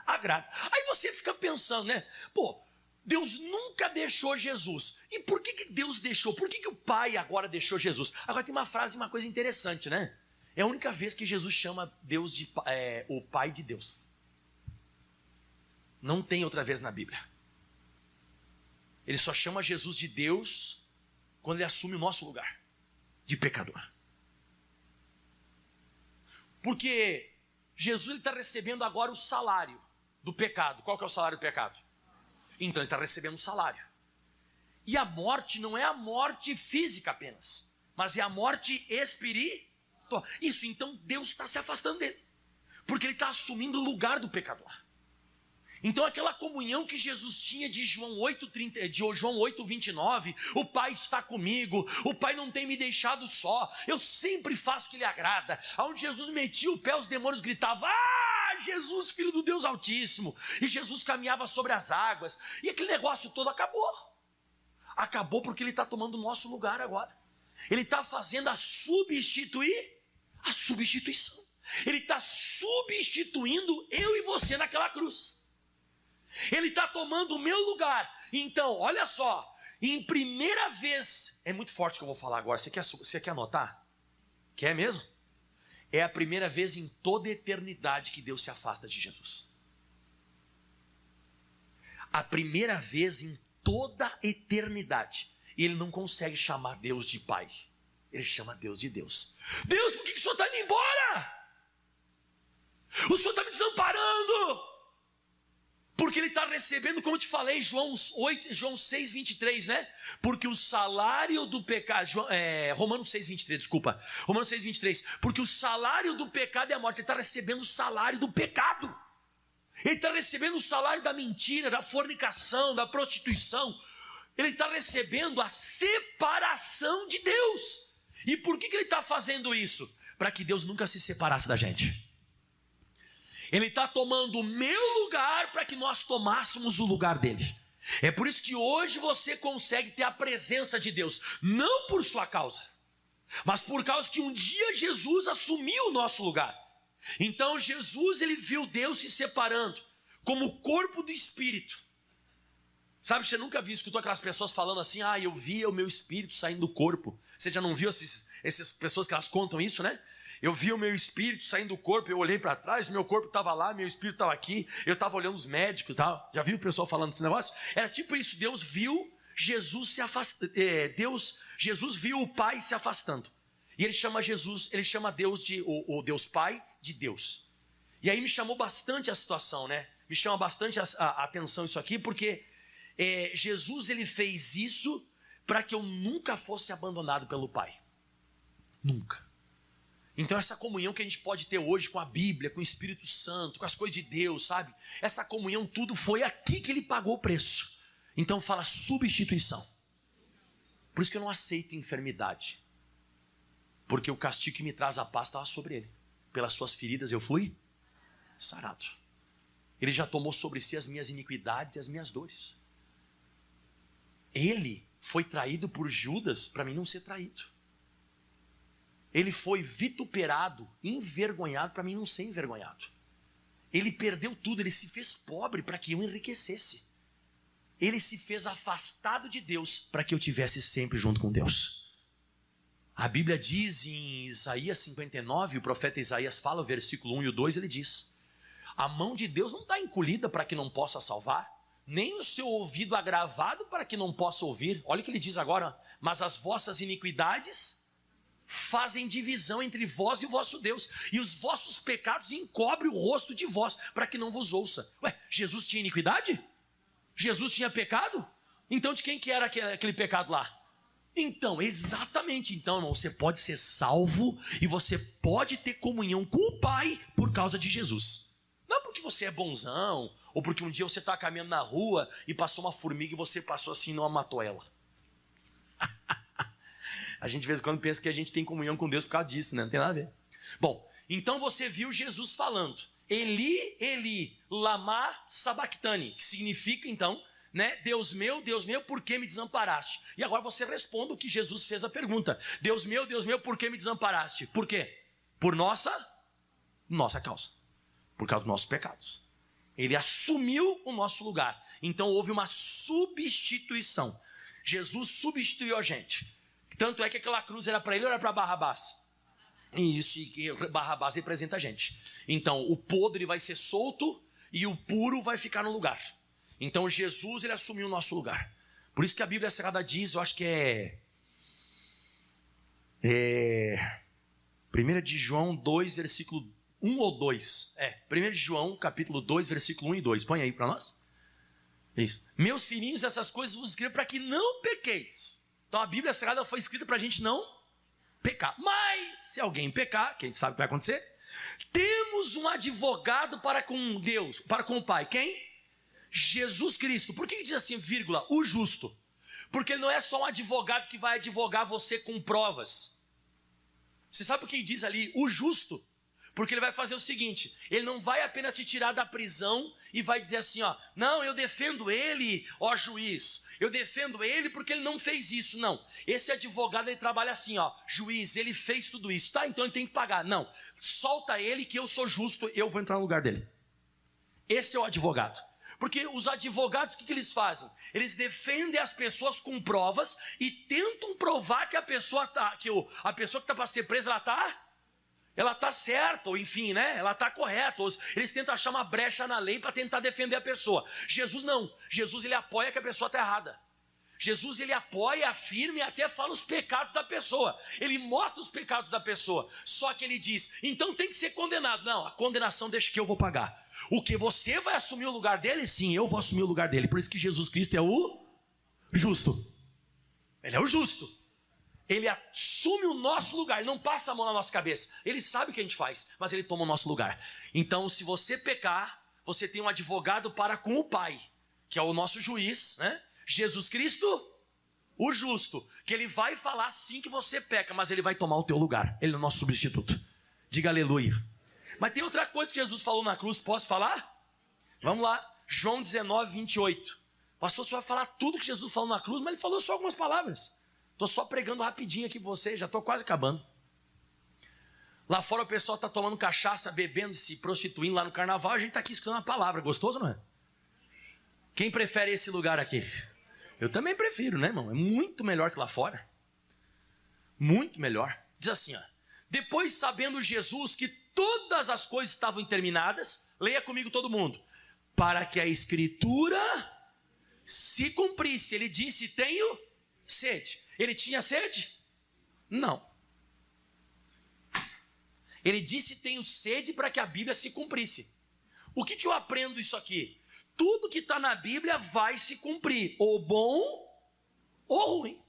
Speaker 1: agrada. Aí você fica pensando, né? Pô, Deus nunca deixou Jesus. E por que Deus deixou? Por que o Pai agora deixou Jesus? Agora tem uma coisa interessante, né? É a única vez que Jesus chama Deus de o Pai de Deus. Não tem outra vez na Bíblia. Ele só chama Jesus de Deus quando ele assume o nosso lugar de pecador. Porque Jesus está recebendo agora o salário do pecado. Qual que é o salário do pecado? Então ele está recebendo o salário. E a morte não é a morte física apenas, mas é a morte espiritual. Isso, então Deus está se afastando dele. Porque ele está assumindo o lugar do pecador. Então aquela comunhão que Jesus tinha de João 8, 29, o Pai está comigo, o Pai não tem me deixado só, eu sempre faço o que lhe agrada. Aonde Jesus metia o pé, os demônios gritavam, ah, Jesus, Filho do Deus Altíssimo. E Jesus caminhava sobre as águas, e aquele negócio todo acabou. Acabou porque ele está tomando o nosso lugar agora. Ele está fazendo a substituição. Ele está substituindo eu e você naquela cruz. Ele está tomando o meu lugar. Então, olha só, em primeira vez, é muito forte o que eu vou falar agora, você quer anotar? Quer mesmo? É a primeira vez em toda a eternidade que Deus se afasta de Jesus. A primeira vez em toda a eternidade. E ele não consegue chamar Deus de Pai. Ele chama Deus de Deus. Deus, por que o Senhor está indo embora? O Senhor está me desamparando. Porque ele está recebendo, como eu te falei, João 6, 23, né? Porque o salário do pecado, Romanos 6, 23, desculpa. Romanos 6, 23. Porque o salário do pecado é a morte. Ele está recebendo o salário do pecado. Ele está recebendo o salário da mentira, da fornicação, da prostituição. Ele está recebendo a separação de Deus. E por que ele está fazendo isso? Para que Deus nunca se separasse da gente. Ele está tomando o meu lugar para que nós tomássemos o lugar dele. É por isso que hoje você consegue ter a presença de Deus. Não por sua causa, mas por causa que um dia Jesus assumiu o nosso lugar. Então Jesus, ele viu Deus se separando como o corpo do Espírito. Sabe, você nunca escutou aquelas pessoas falando assim, eu via o meu espírito saindo do corpo. Você já não viu essas pessoas que elas contam isso, né? Eu vi o meu espírito saindo do corpo, eu olhei para trás, meu corpo estava lá, meu espírito estava aqui, eu estava olhando os médicos e tal. Já viu o pessoal falando desse negócio? Era tipo isso, Deus viu Jesus se afastando, Jesus viu o Pai se afastando. E ele chama Deus de, o Deus Pai de Deus. E aí me chamou bastante a situação, né? Me chama bastante a atenção isso aqui, porque Jesus ele fez isso para que eu nunca fosse abandonado pelo Pai. Nunca. Então essa comunhão que a gente pode ter hoje com a Bíblia, com o Espírito Santo, com as coisas de Deus, sabe? Essa comunhão tudo foi aqui que ele pagou o preço. Então fala substituição. Por isso que eu não aceito enfermidade. Porque o castigo que me traz a paz estava sobre ele. Pelas suas feridas eu fui sarado. Ele já tomou sobre si as minhas iniquidades e as minhas dores. Ele foi traído por Judas para mim não ser traído. Ele foi vituperado, envergonhado para mim não ser envergonhado. Ele perdeu tudo, ele se fez pobre para que eu enriquecesse. Ele se fez afastado de Deus para que eu tivesse sempre junto com Deus. A Bíblia diz em Isaías 59, o profeta Isaías fala, o versículo 1 e o 2, ele diz: a mão de Deus não está encolhida para que não possa salvar, nem o seu ouvido agravado para que não possa ouvir. Olha o que ele diz agora: mas as vossas iniquidades fazem divisão entre vós e o vosso Deus, e os vossos pecados encobrem o rosto de vós, para que não vos ouça. Ué, Jesus tinha iniquidade? Jesus tinha pecado? Então de quem que era aquele pecado lá? Então, exatamente. Então, irmão, você pode ser salvo e você pode ter comunhão com o Pai por causa de Jesus. Não porque você é bonzão, ou porque um dia você está caminhando na rua e passou uma formiga e você passou assim e não matou ela. A gente de vez em quando pensa que a gente tem comunhão com Deus por causa disso, né? Não tem nada a ver. Bom, então você viu Jesus falando: Eli, Eli, lama sabachthani, que significa então, né? Deus meu, por que me desamparaste? E agora você responde o que Jesus fez a pergunta: Deus meu, por que me desamparaste? Por quê? Por nossa causa, por causa dos nossos pecados. Ele assumiu o nosso lugar. Então houve uma substituição. Jesus substituiu a gente. Tanto é que aquela cruz era para ele ou era para Barrabás? Isso, e Barrabás representa a gente. Então o podre vai ser solto e o puro vai ficar no lugar. Então Jesus, ele assumiu o nosso lugar. Por isso que a Bíblia Sagrada diz, eu acho que é 1 de João 2, versículo 1 ou 2. 1 de João, capítulo 2, versículo 1 e 2. Põe aí para nós. Isso. Meus filhinhos, essas coisas vos escrevo para que não pequeis. Então a Bíblia Sagrada foi escrita para a gente não pecar. Mas se alguém pecar, quem sabe o que vai acontecer? Temos um advogado para com Deus, para com o Pai. Quem? Jesus Cristo. Por que diz assim, vírgula, o justo? Porque ele não é só um advogado que vai advogar você com provas. Você sabe por que diz ali o justo? Porque ele vai fazer o seguinte: ele não vai apenas te tirar da prisão e vai dizer assim, ó, não, eu defendo ele, ó juiz, eu defendo ele porque ele não fez isso. Não, esse advogado ele trabalha assim, ó, juiz, ele fez tudo isso, tá, então ele tem que pagar. Não, solta ele que eu sou justo, eu vou entrar no lugar dele. Esse é o advogado. Porque os advogados, o que eles fazem? Eles defendem as pessoas com provas e tentam provar que a pessoa que está para ser presa, ela está certa, ou enfim, né? Ela está correta. Eles tentam achar uma brecha na lei para tentar defender a pessoa. Jesus não. Jesus, ele apoia que a pessoa está errada. Jesus, ele apoia, afirma e até fala os pecados da pessoa. Ele mostra os pecados da pessoa. Só que ele diz, então tem que ser condenado. Não, a condenação deixa que eu vou pagar. O que você vai assumir o lugar dele? Sim, eu vou assumir o lugar dele. Por isso que Jesus Cristo é o justo. Ele é o justo. Ele assume o nosso lugar, ele não passa a mão na nossa cabeça. Ele sabe o que a gente faz, mas ele toma o nosso lugar. Então, se você pecar, você tem um advogado para com o Pai, que é o nosso juiz, né? Jesus Cristo, o justo, que ele vai falar sim que você peca, mas ele vai tomar o teu lugar. Ele é o nosso substituto. Diga aleluia. Mas tem outra coisa que Jesus falou na cruz, posso falar? Vamos lá, João 19, 28. Pastor, você vai falar tudo que Jesus falou na cruz, mas ele falou só algumas palavras. Estou só pregando rapidinho aqui para vocês, já estou quase acabando. Lá fora o pessoal está tomando cachaça, bebendo, se prostituindo lá no carnaval, a gente está aqui escutando a palavra, gostoso não é? Quem prefere esse lugar aqui? Eu também prefiro, né, irmão? É muito melhor que lá fora. Muito melhor. Diz assim, ó. Depois, sabendo Jesus que todas as coisas estavam terminadas, leia comigo todo mundo. Para que a Escritura se cumprisse. Ele disse, tenho sede. Ele tinha sede? Não. Ele disse, tenho sede para que a Bíblia se cumprisse. O que eu aprendo isso aqui? Tudo que está na Bíblia vai se cumprir, ou bom ou ruim.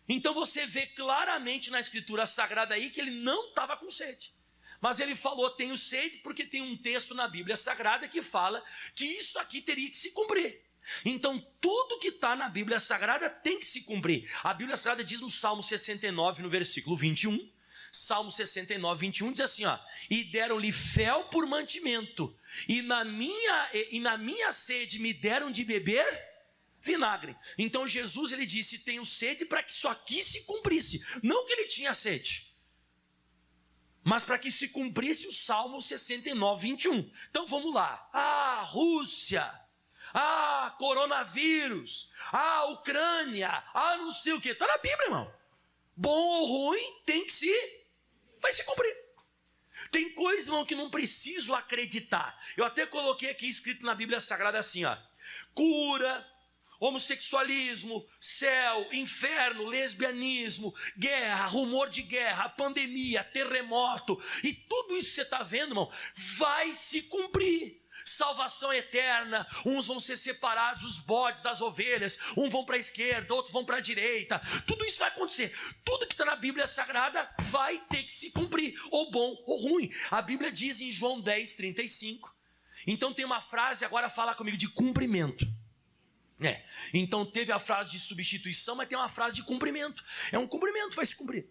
Speaker 1: Então você vê claramente na escritura sagrada aí que ele não estava com sede. Mas ele falou, tenho sede, porque tem um texto na Bíblia Sagrada que fala que isso aqui teria que se cumprir. Então tudo que está na Bíblia Sagrada tem que se cumprir. A Bíblia Sagrada diz no Salmo 69, no versículo 21, Salmo 69, 21, diz assim, ó, e deram-lhe fel por mantimento, e na minha sede me deram de beber vinagre. Então Jesus, ele disse, tenho sede para que isso aqui se cumprisse. Não que ele tinha sede, mas para que se cumprisse o Salmo 69, 21. Então vamos lá. Rússia. Coronavírus. Ucrânia. Não sei o que. Está na Bíblia, irmão. Bom ou ruim, vai se cumprir. Tem coisa, irmão, que não preciso acreditar. Eu até coloquei aqui escrito na Bíblia Sagrada assim, ó. Cura, homossexualismo, céu, inferno, lesbianismo, guerra, rumor de guerra, pandemia, terremoto, e tudo isso que você está vendo, irmão, vai se cumprir. Salvação eterna, uns vão ser separados, os bodes das ovelhas, uns vão para a esquerda, outros vão para a direita, tudo isso vai acontecer. Tudo que está na Bíblia Sagrada vai ter que se cumprir, ou bom ou ruim. A Bíblia diz em João 10, 35, então tem uma frase, agora fala comigo, de cumprimento. Então teve a frase de substituição, mas tem uma frase de cumprimento. É um cumprimento, vai se cumprir,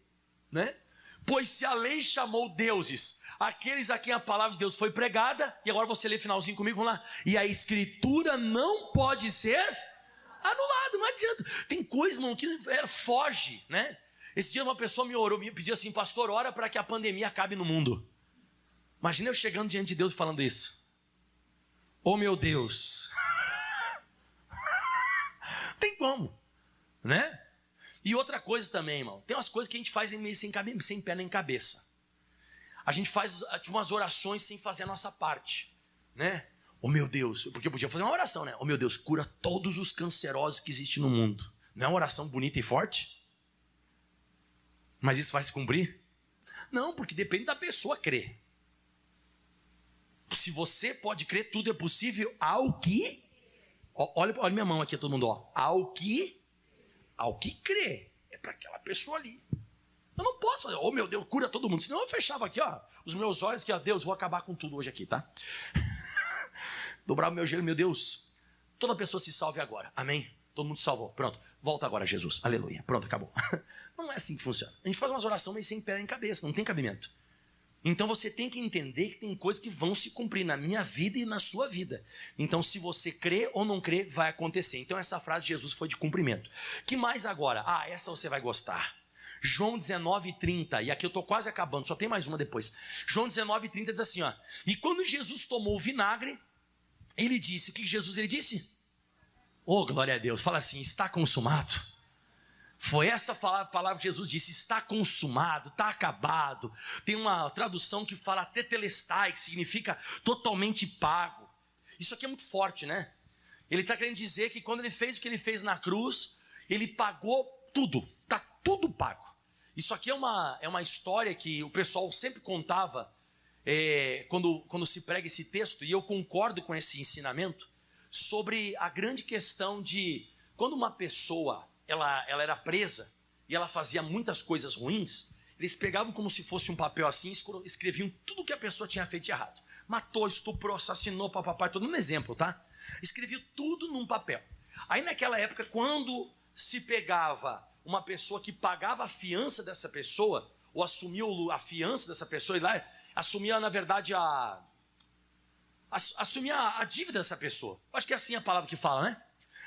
Speaker 1: né? Pois se a lei chamou deuses aqueles a quem a palavra de Deus foi pregada, e agora você lê finalzinho comigo, vamos lá, e a escritura não pode ser anulada, não adianta. Tem coisa, irmão, que foge, né? Esse dia uma pessoa me pediu assim, pastor, ora para que a pandemia acabe no mundo. Imagina eu chegando diante de Deus e falando isso. Oh meu Deus. Tem como, né? E outra coisa também, irmão, tem umas coisas que a gente faz meio sem pé nem cabeça. A gente faz umas orações sem fazer a nossa parte, né? Oh meu Deus, porque eu podia fazer uma oração, né? Oh meu Deus, cura todos os cancerosos que existem no mundo. Não é uma oração bonita e forte? Mas isso vai se cumprir? Não, porque depende da pessoa crer. Se você pode crer, tudo é possível ao que... Olha minha mão aqui, todo mundo, ó. Ao que crê. É para aquela pessoa ali. Eu não posso fazer, oh meu Deus, cura todo mundo. Senão eu fechava aqui, ó, os meus olhos, que, ó, Deus, vou acabar com tudo hoje aqui, tá? Dobrava o meu joelho, meu Deus, toda pessoa se salve agora, amém? Todo mundo se salvou, pronto, volta agora Jesus, aleluia, pronto, acabou. Não é assim que funciona. A gente faz umas orações meio sem pé nem cabeça, não tem cabimento. Então você tem que entender que tem coisas que vão se cumprir na minha vida e na sua vida. Então se você crê ou não crê, vai acontecer. Então essa frase de Jesus foi de cumprimento. Que mais agora? Essa você vai gostar. João 19, 30, e aqui eu estou quase acabando, só tem mais uma depois. João 19, 30 diz assim, ó. E quando Jesus tomou o vinagre, ele disse, o que Jesus ele disse? Oh, glória a Deus, fala assim, está consumado. Foi essa palavra que Jesus disse, está consumado, está acabado. Tem uma tradução que fala tetelestai, que significa totalmente pago. Isso aqui é muito forte, né? Ele está querendo dizer que quando ele fez o que ele fez na cruz, ele pagou tudo, está tudo pago. Isso aqui é uma história que o pessoal sempre contava quando se prega esse texto, e eu concordo com esse ensinamento, sobre a grande questão de quando uma pessoa ela era presa e ela fazia muitas coisas ruins, eles pegavam como se fosse um papel assim e escreviam tudo que a pessoa tinha feito de errado. Matou, estuprou, assassinou, papapá, todo um exemplo, tá? Escreviam tudo num papel. Aí naquela época, quando se pegava uma pessoa que pagava a fiança dessa pessoa, ou assumia a fiança dessa pessoa, e lá assumia, na verdade, assumia a dívida dessa pessoa. Acho que é assim a palavra que fala, né?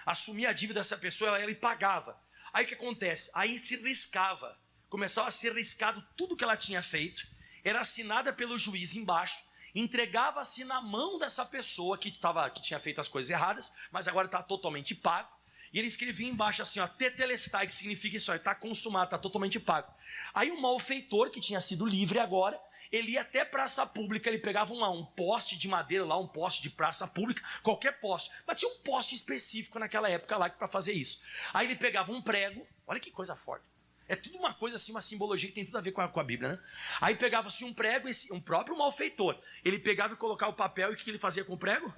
Speaker 1: Assumia a dívida dessa pessoa, ela pagava. Aí o que acontece? Aí se riscava, começava a ser riscado tudo que ela tinha feito, era assinada pelo juiz embaixo, entregava-se na mão dessa pessoa que tinha feito as coisas erradas, mas agora está totalmente pago. E ele escrevia embaixo assim, ó, tetelestai, que significa isso, está consumado, está totalmente pago. Aí o malfeitor, que tinha sido livre agora, ele ia até praça pública, ele pegava um poste de madeira lá, um poste de praça pública, qualquer poste, mas tinha um poste específico naquela época lá para fazer isso. Aí ele pegava um prego, olha que coisa forte, é tudo uma coisa assim, uma simbologia que tem tudo a ver com a Bíblia, né? Aí pegava-se um prego, um próprio malfeitor, ele pegava e colocava o papel, e o que ele fazia com o prego?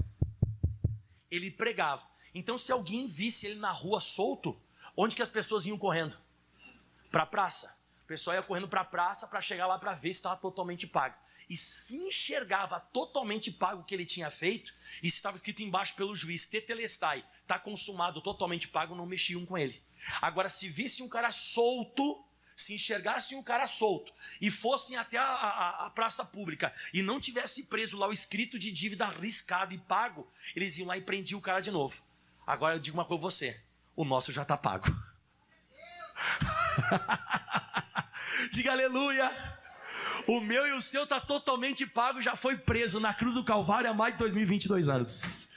Speaker 1: Ele pregava. Então se alguém visse ele na rua solto, onde que as pessoas iam correndo? para a praça. O pessoal ia correndo para a praça para chegar lá para ver se estava totalmente pago. E se enxergava totalmente pago o que ele tinha feito, e se estava escrito embaixo pelo juiz, tetelestai, está consumado, totalmente pago, não mexiam com ele. Agora, se vissem um cara solto, se enxergassem um cara solto, e fossem até a praça pública, e não tivesse preso lá o escrito de dívida arriscado e pago, eles iam lá e prendiam o cara de novo. Agora eu digo uma coisa a você, o nosso já está pago. Diga aleluia. O meu e o seu está totalmente pago, já foi preso na cruz do Calvário há mais de 2022 anos.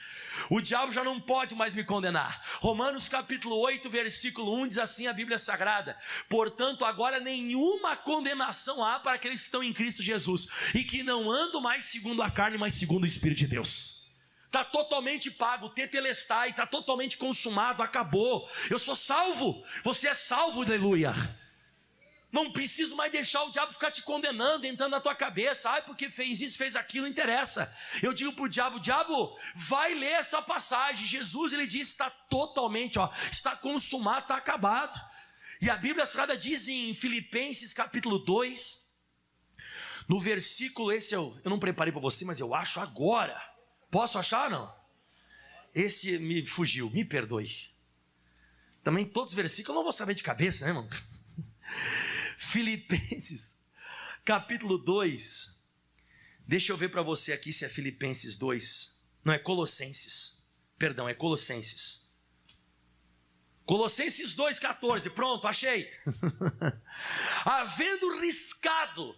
Speaker 1: O diabo já não pode mais me condenar. Romanos capítulo 8, versículo 1 diz assim a Bíblia Sagrada: portanto agora nenhuma condenação há para aqueles que estão em Cristo Jesus, e que não andam mais segundo a carne, mas segundo o Espírito de Deus. Está totalmente pago, tetelestai, está totalmente consumado, acabou. Eu sou salvo, você é salvo, aleluia. Não preciso mais deixar o diabo ficar te condenando, entrando na tua cabeça. Ai, porque fez isso, fez aquilo, não interessa. Eu digo para o diabo, vai ler essa passagem. Jesus, ele diz, está totalmente, está consumado, está acabado. E a Bíblia Sagrada diz em Filipenses capítulo 2, no versículo, esse eu não preparei para você, mas eu acho agora. Posso achar, não? Esse me fugiu, me perdoe. Também todos os versículos eu não vou saber de cabeça, né, irmão? Filipenses, capítulo 2. Deixa eu ver para você aqui se é Filipenses 2. Não, é Colossenses. Perdão, é Colossenses. Colossenses 2,14. Pronto, achei. Havendo riscado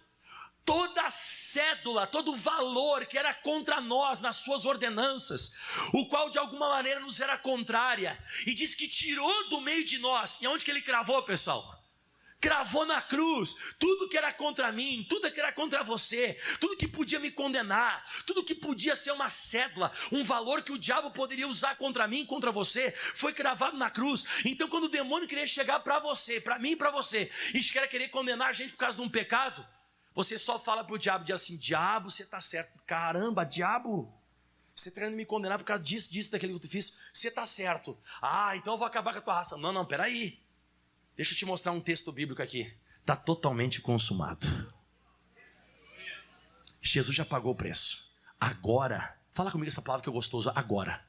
Speaker 1: toda a cédula, todo o valor que era contra nós nas suas ordenanças, o qual de alguma maneira nos era contrária, e diz que tirou do meio de nós. E onde que ele cravou, pessoal? Cravou na cruz, tudo que era contra mim, tudo que era contra você, tudo que podia me condenar, tudo que podia ser uma cédula, um valor que o diabo poderia usar contra mim, contra você, foi cravado na cruz. Então quando o demônio queria chegar para você, para mim e para você, e querer condenar a gente por causa de um pecado, você só fala para o diabo, diz assim: diabo, você está certo. Caramba, diabo, você está querendo me condenar por causa disso, daquilo que eu fiz, você está certo. Ah, então eu vou acabar com a tua raça. Não, peraí. Deixa eu te mostrar um texto bíblico aqui. Está totalmente consumado. Jesus já pagou o preço. Agora, fala comigo essa palavra que eu gostoso. Agora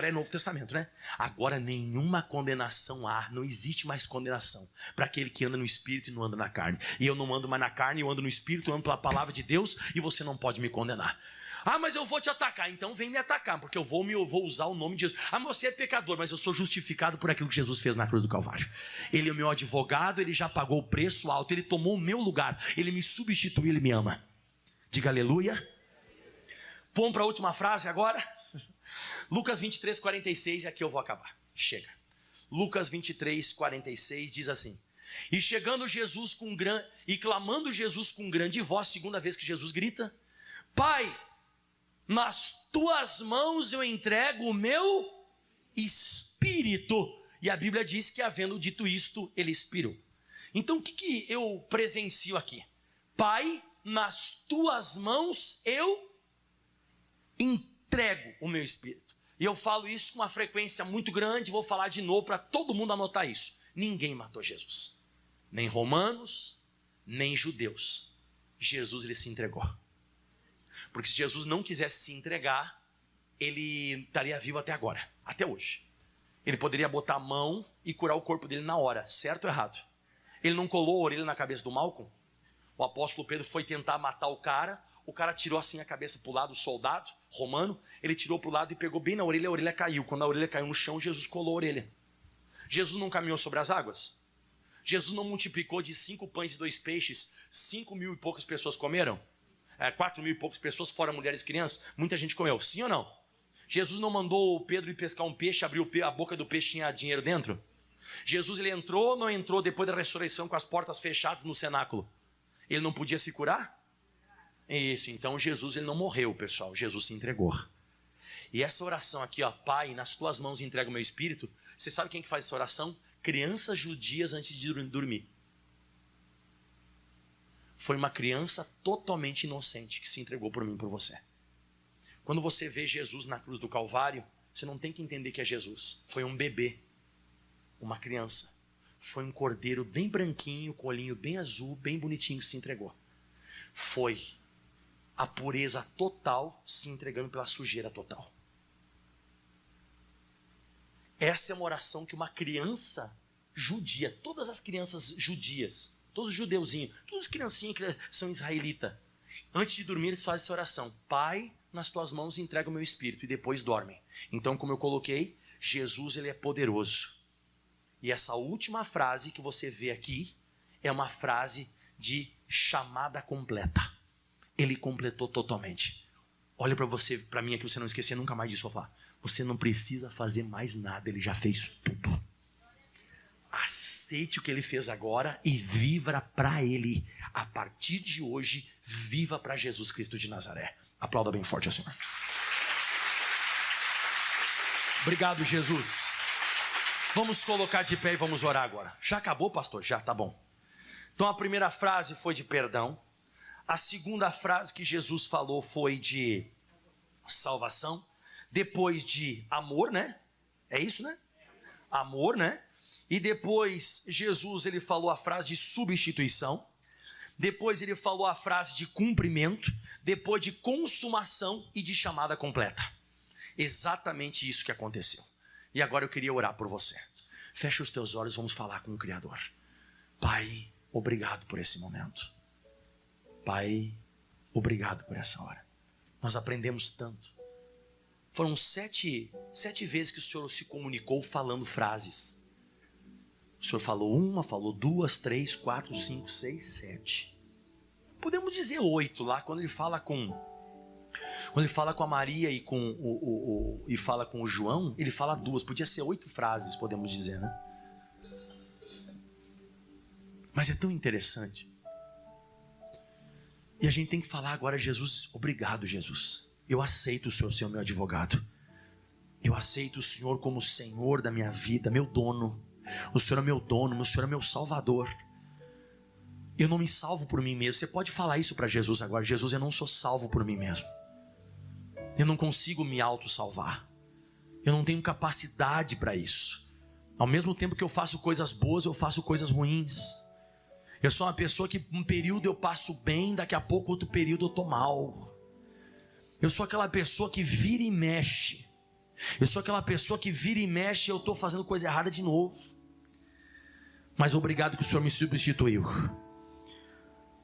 Speaker 1: é Novo Testamento, né? Agora nenhuma condenação há. Não existe mais condenação para aquele que anda no Espírito e não anda na carne. E eu não ando mais na carne, eu ando no Espírito, eu ando pela palavra de Deus, e você não pode me condenar. Ah, mas eu vou te atacar. Então vem me atacar, porque eu vou usar o nome de Jesus. Ah, mas você é pecador, mas eu sou justificado por aquilo que Jesus fez na cruz do Calvário. Ele é o meu advogado, ele já pagou o preço alto, ele tomou o meu lugar, ele me substituiu, ele me ama. Diga aleluia. Vamos para a última frase agora. Lucas 23, 46, e aqui eu vou acabar. Chega. Lucas 23, 46 diz assim: e chegando Jesus e clamando Jesus com grande voz, segunda vez que Jesus grita: Pai, nas tuas mãos eu entrego o meu espírito. E a Bíblia diz que, havendo dito isto, ele expirou. Então o que eu presencio aqui? Pai, nas tuas mãos eu entrego o meu espírito. E eu falo isso com uma frequência muito grande, vou falar de novo para todo mundo anotar isso. Ninguém matou Jesus. Nem romanos, nem judeus. Jesus, ele se entregou. Porque se Jesus não quisesse se entregar, ele estaria vivo até agora, até hoje. Ele poderia botar a mão e curar o corpo dele na hora, certo ou errado? Ele não colou a orelha na cabeça do Malcolm? O apóstolo Pedro foi tentar matar o cara tirou assim a cabeça para o lado, o soldado romano, ele tirou para o lado e pegou bem na orelha, a orelha caiu. Quando a orelha caiu no chão, Jesus colou a orelha. Jesus não caminhou sobre as águas? Jesus não multiplicou de 5 pães e 2 peixes, 5.000 e poucas pessoas comeram? 4.000 e poucas pessoas, fora mulheres e crianças, muita gente comeu, sim ou não? Jesus não mandou o Pedro ir pescar um peixe, abriu a boca do peixe, tinha dinheiro dentro? Jesus, ele entrou ou não entrou depois da ressurreição com as portas fechadas no cenáculo? Ele não podia se curar? Isso, então Jesus, ele não morreu, pessoal, Jesus se entregou. E essa oração aqui, Pai, nas tuas mãos entrego o meu espírito, você sabe quem que faz essa oração? Crianças judias antes de dormir. Foi uma criança totalmente inocente que se entregou por mim e por você. Quando você vê Jesus na cruz do Calvário, você não tem que entender que é Jesus. Foi um bebê, uma criança, Foi um cordeiro bem branquinho, com olhinho bem azul, bem bonitinho que se entregou. Foi a pureza total se entregando pela sujeira total. Essa é uma oração que uma criança judia, todas as crianças judias, todos os judeuzinhos, todas as criancinhas que são israelitas, antes de dormir eles fazem essa oração: Pai, nas tuas mãos entrego o meu espírito, e depois dormem. Então, como eu coloquei, Jesus, ele é poderoso. E essa última frase que você vê aqui é uma frase de chamada completa. Ele completou totalmente. Olha para você, para mim aqui, você não esquecer nunca mais de sofá. Você não precisa fazer mais nada, ele já fez tudo. Aceite o que ele fez agora e viva para ele. A partir de hoje, viva para Jesus Cristo de Nazaré. Aplauda bem forte ao Senhor. Obrigado, Jesus. Vamos colocar de pé e vamos orar agora. Já acabou, pastor? Já, tá bom. Então a primeira frase foi de perdão. A segunda frase que Jesus falou foi de salvação. Depois de amor, né? É isso, né? Amor, né? E depois Jesus, ele falou a frase de substituição. Depois ele falou a frase de cumprimento. Depois de consumação e de chamada completa. Exatamente isso que aconteceu. E agora eu queria orar por você. Fecha os teus olhos, vamos falar com o Criador. Pai, obrigado por esse momento. Pai, obrigado por essa hora. Nós aprendemos tanto. Foram sete vezes que o Senhor se comunicou falando frases. O Senhor falou uma, falou duas, 3, 4, 5, 6, 7. Podemos dizer 8 lá, quando ele fala com a Maria e e fala com o João, ele fala 2. Podia ser 8 frases, podemos dizer, né? Mas é tão interessante. E a gente tem que falar agora: Jesus, obrigado, Jesus. Eu aceito o Senhor ser o meu advogado. Eu aceito o Senhor como Senhor da minha vida, meu dono. O Senhor é meu dono, o Senhor é meu salvador. Eu não me salvo por mim mesmo. Você pode falar isso para Jesus agora: Jesus, eu não sou salvo por mim mesmo. Eu não consigo me auto-salvar. Eu não tenho capacidade para isso. Ao mesmo tempo que eu faço coisas boas, eu faço coisas ruins. Eu sou uma pessoa que um período eu passo bem, daqui a pouco outro período eu estou mal. Eu sou aquela pessoa que vira e mexe. Eu sou aquela pessoa que vira e mexe e eu estou fazendo coisa errada de novo. Mas obrigado que o Senhor me substituiu.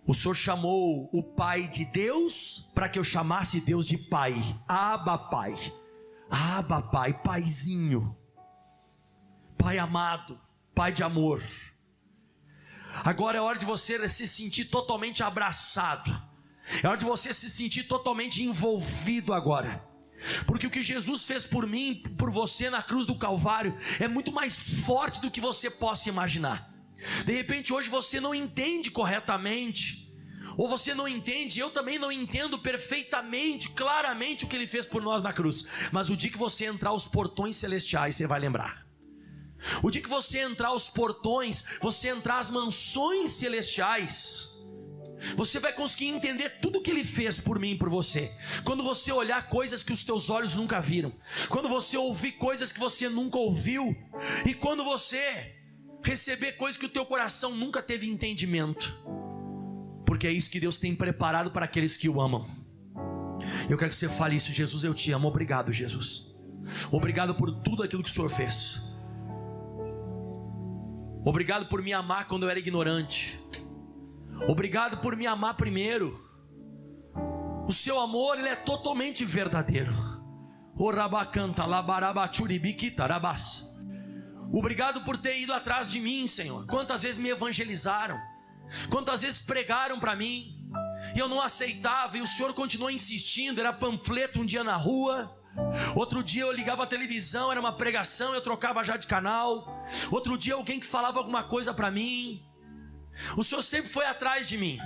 Speaker 1: O Senhor chamou o Pai de Deus para que eu chamasse Deus de Pai. Abba Pai. Abba Pai, Paizinho. Pai amado, Pai de amor. Agora é hora de você se sentir totalmente abraçado. É hora de você se sentir totalmente envolvido agora. Porque o que Jesus fez por mim, por você na cruz do Calvário, é muito mais forte do que você possa imaginar. De repente hoje você não entende corretamente, ou você não entende, eu também não entendo perfeitamente, claramente o que Ele fez por nós na cruz. Mas o dia que você entrar aos portões celestiais, você vai lembrar. O dia que você entrar aos portões, você entrar às mansões celestiais, você vai conseguir entender tudo que Ele fez por mim e por você. Quando você olhar coisas que os teus olhos nunca viram, quando você ouvir coisas que você nunca ouviu, e quando você receber coisas que o teu coração nunca teve entendimento. Porque é isso que Deus tem preparado para aqueles que o amam. Eu quero que você fale isso: Jesus, eu te amo. Obrigado, Jesus. Obrigado por tudo aquilo que o Senhor fez. Obrigado por me amar quando eu era ignorante. Obrigado por me amar primeiro. O seu amor, ele é totalmente verdadeiro. Obrigado por ter ido atrás de mim, Senhor. Quantas vezes me evangelizaram, quantas vezes pregaram para mim e eu não aceitava, e o Senhor continuou insistindo. Era panfleto um dia na rua, outro dia eu ligava a televisão, era uma pregação, eu trocava já de canal. Outro dia alguém que falava alguma coisa para mim. O Senhor sempre foi atrás de mim.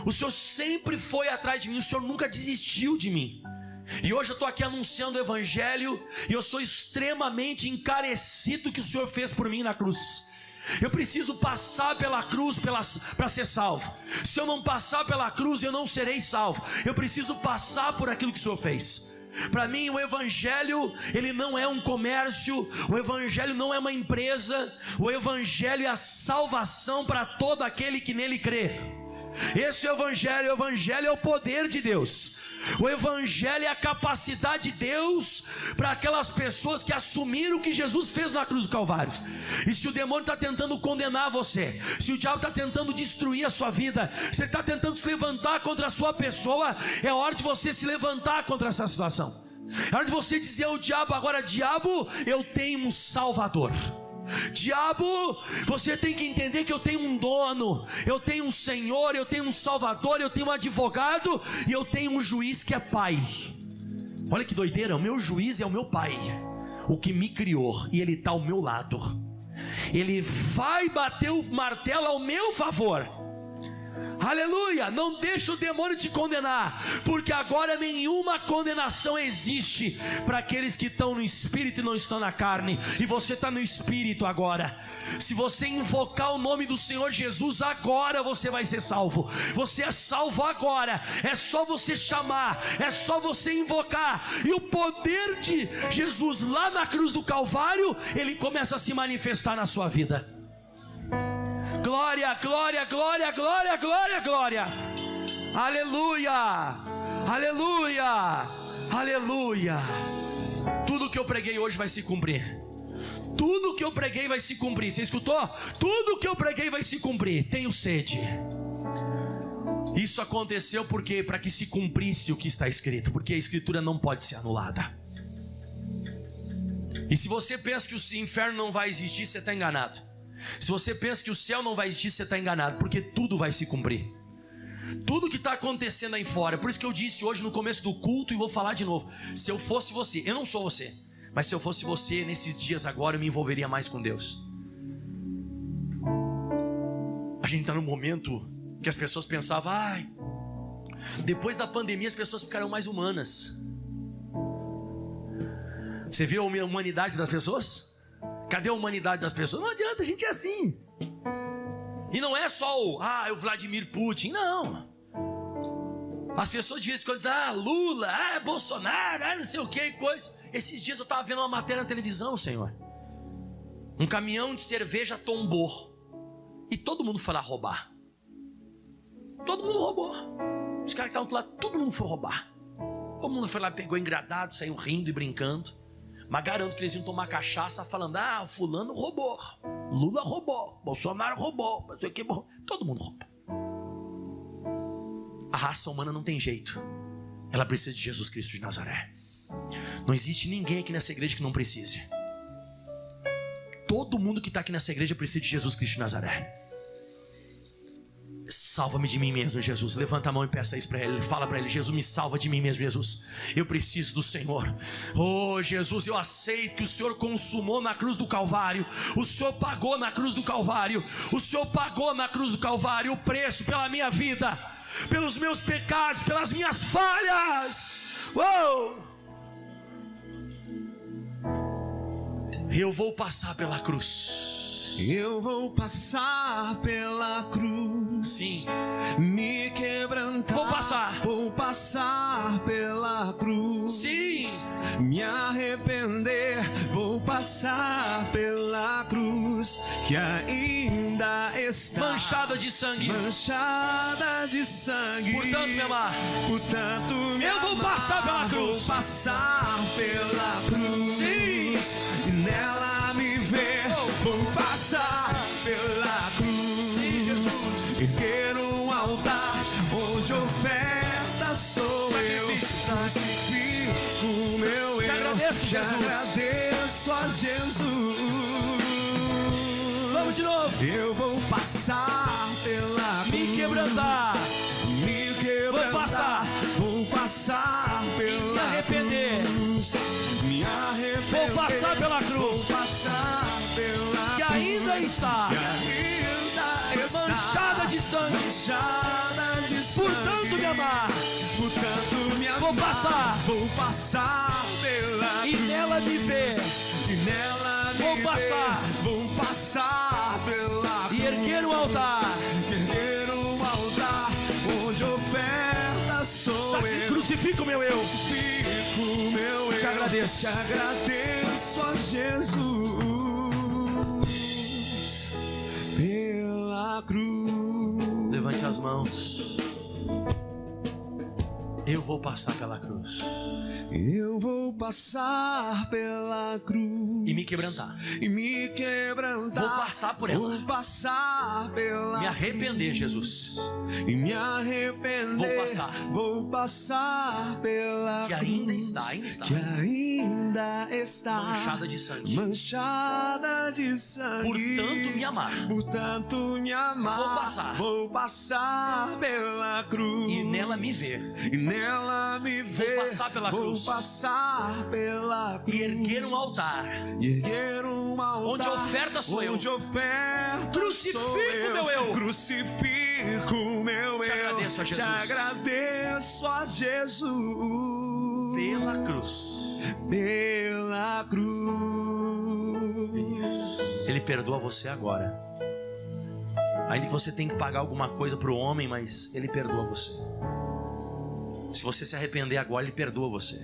Speaker 1: O Senhor sempre foi atrás de mim. O Senhor nunca desistiu de mim. E hoje eu estou aqui anunciando o Evangelho, e eu sou extremamente encarecido do que o Senhor fez por mim na cruz. Eu preciso passar pela cruz para ser salvo. Se eu não passar pela cruz, eu não serei salvo. Eu preciso passar por aquilo que o Senhor fez. Para mim o evangelho, ele não é um comércio, o evangelho não é uma empresa, o evangelho é a salvação para todo aquele que nele crê. Esse é o evangelho é o poder de Deus. O evangelho é a capacidade de Deus para aquelas pessoas que assumiram o que Jesus fez na cruz do Calvário. E se o demônio está tentando condenar você, se o diabo está tentando destruir a sua vida, se ele está tentando se levantar contra a sua pessoa, é hora de você se levantar contra essa situação. É hora de você dizer ao diabo agora: diabo, eu tenho um Salvador. Diabo, você tem que entender que eu tenho um dono, eu tenho um Senhor, eu tenho um Salvador, eu tenho um advogado e eu tenho um juiz que é pai. Olha que doideira, o meu juiz é o meu pai, o que me criou, e ele está ao meu lado. Ele vai bater o martelo ao meu favor. Aleluia, não deixa o demônio te condenar, porque agora nenhuma condenação existe para aqueles que estão no Espírito e não estão na carne, e você está no Espírito agora. Se você invocar o nome do Senhor Jesus, agora você vai ser salvo. Você é salvo agora, é só você chamar, é só você invocar, e o poder de Jesus lá na cruz do Calvário, ele começa a se manifestar na sua vida. Glória, glória, glória, glória, glória, glória. Aleluia, aleluia, aleluia. Tudo que eu preguei hoje vai se cumprir. Tudo que eu preguei vai se cumprir. Você escutou? Tudo que eu preguei vai se cumprir. Tenho sede. Isso aconteceu porque para que se cumprisse o que está escrito, porque a escritura não pode ser anulada. E se você pensa que o inferno não vai existir, você está enganado. Se você pensa que o céu não vai existir, você está enganado, porque tudo vai se cumprir. Tudo que está acontecendo aí fora. Por isso que eu disse hoje no começo do culto, e vou falar de novo: se eu fosse você, eu não sou você, mas se eu fosse você nesses dias agora, eu me envolveria mais com Deus. A gente está num momento que as pessoas pensavam: ai, depois da pandemia as pessoas ficarão mais humanas. Você viu a humanidade das pessoas? Cadê a humanidade das pessoas? Não adianta, a gente é assim. E não é só o Vladimir Putin, não. As pessoas de vez em quando dizem: Lula, Bolsonaro, não sei o que, coisa. Esses dias eu estava vendo uma matéria na televisão, Senhor. Um caminhão de cerveja tombou. E todo mundo foi lá roubar. Todo mundo roubou. Os caras que estavam lá, todo mundo foi roubar. Todo mundo foi lá, pegou engradado, saiu rindo e brincando. Mas garanto que eles iam tomar cachaça falando: fulano roubou, Lula roubou, Bolsonaro roubou, não sei o que, todo mundo rouba. A raça humana não tem jeito. Ela precisa de Jesus Cristo de Nazaré. Não existe ninguém aqui nessa igreja que não precise. Todo mundo que está aqui nessa igreja precisa de Jesus Cristo de Nazaré. Salva-me de mim mesmo, Jesus. Levanta a mão e peça isso para Ele. Fala para Ele: Jesus, me salva de mim mesmo, Jesus. Eu preciso do Senhor. Oh, Jesus, eu aceito que o Senhor consumou na cruz do Calvário. O Senhor pagou na cruz do Calvário. O Senhor pagou na cruz do Calvário o preço pela minha vida, pelos meus pecados, pelas minhas falhas. Uou! Eu vou passar pela cruz.
Speaker 2: Eu vou passar pela cruz.
Speaker 1: Sim.
Speaker 2: Me quebrantar.
Speaker 1: Vou passar.
Speaker 2: Vou passar pela cruz.
Speaker 1: Sim.
Speaker 2: Me arrepender. Vou passar pela cruz, que ainda está
Speaker 1: manchada de sangue.
Speaker 2: Manchada de sangue.
Speaker 1: Portanto, me amar.
Speaker 2: Portanto,
Speaker 1: eu vou passar pela cruz.
Speaker 2: Vou passar pela cruz.
Speaker 1: Sim.
Speaker 2: E nela me ver. Vou passar pela cruz.
Speaker 1: Sim, Jesus.
Speaker 2: Erguer um altar onde oferta sou eu. Sacrifico o meu
Speaker 1: eu.
Speaker 2: Te agradeço a Jesus.
Speaker 1: Vamos de novo.
Speaker 2: Eu vou passar pela cruz.
Speaker 1: Me quebrantar.
Speaker 2: Me quebrantar.
Speaker 1: Vou
Speaker 2: passar pela
Speaker 1: me arrepender.
Speaker 2: cruz. Me arrepender.
Speaker 1: Vou passar pela cruz.
Speaker 2: Vou passar pela
Speaker 1: que ainda está. Manchada de sangue.
Speaker 2: Manchada de sangue.
Speaker 1: Portanto, me amar.
Speaker 2: Portanto, me amar.
Speaker 1: Vou passar.
Speaker 2: Vou passar pela cruz.
Speaker 1: E nela me ver.
Speaker 2: E nela me
Speaker 1: vou passar.
Speaker 2: Vou passar pela cruz.
Speaker 1: E erguer um altar.
Speaker 2: Erguer um altar onde oferta sou eu.
Speaker 1: Crucifica o meu eu.
Speaker 2: Crucifico meu eu.
Speaker 1: Te agradeço.
Speaker 2: Te agradeço a Jesus pela cruz.
Speaker 1: Levante as mãos. Eu vou passar pela cruz.
Speaker 2: Eu vou passar pela cruz
Speaker 1: E me quebrantar.
Speaker 2: e me quebrantar.
Speaker 1: Vou passar por ela.
Speaker 2: Vou passar pela
Speaker 1: Me arrepender, Jesus.
Speaker 2: e me arrepender.
Speaker 1: Vou passar.
Speaker 2: Vou passar pela
Speaker 1: Que
Speaker 2: cruz
Speaker 1: ainda está
Speaker 2: que ainda está
Speaker 1: manchada de sangue.
Speaker 2: manchada de sangue.
Speaker 1: Portanto, me amar.
Speaker 2: Portanto, me amar.
Speaker 1: Vou passar.
Speaker 2: Vou passar pela cruz
Speaker 1: E nela me ver.
Speaker 2: e nela me ver.
Speaker 1: passar pela
Speaker 2: Vou
Speaker 1: cruz.
Speaker 2: passar pela cruz
Speaker 1: E erguer um altar.
Speaker 2: e erguer um altar
Speaker 1: Onde a oferta sou eu.
Speaker 2: onde a oferta
Speaker 1: Crucifico
Speaker 2: sou eu.
Speaker 1: meu eu.
Speaker 2: Crucifico meu
Speaker 1: Te
Speaker 2: eu.
Speaker 1: agradeço a Jesus.
Speaker 2: Te agradeço a Jesus
Speaker 1: Pela cruz.
Speaker 2: pela cruz.
Speaker 1: Ele perdoa você agora. Ainda que você tenha que pagar alguma coisa para o homem, mas Ele perdoa você. Se você se arrepender agora, Ele perdoa você.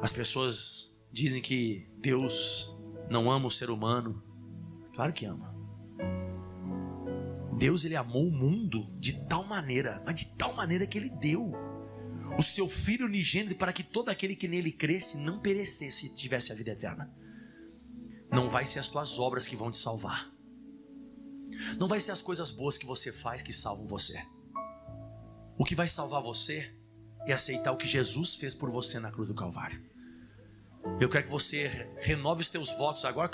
Speaker 1: As pessoas dizem que Deus não ama o ser humano. Claro que ama. Deus, Ele amou o mundo de tal maneira, mas de tal maneira que Ele deu o seu Filho unigênito para que todo aquele que nele cresce não perecesse e tivesse a vida eterna. Não vai ser as tuas obras que vão te salvar. Não vai ser as coisas boas que você faz que salvam você. O que vai salvar você é aceitar o que Jesus fez por você na cruz do Calvário. Eu quero que você renove os teus votos agora.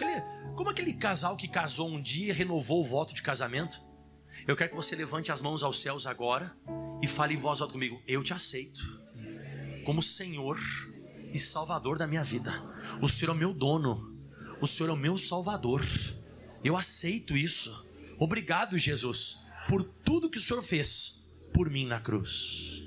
Speaker 1: Como aquele casal que casou um dia e renovou o voto de casamento. Eu quero que você levante as mãos aos céus agora e fale em voz alta comigo. Eu te aceito como Senhor e Salvador da minha vida. O Senhor é o meu dono. O Senhor é o meu Salvador. Eu aceito isso. Obrigado, Jesus, por tudo que o Senhor fez por mim na cruz.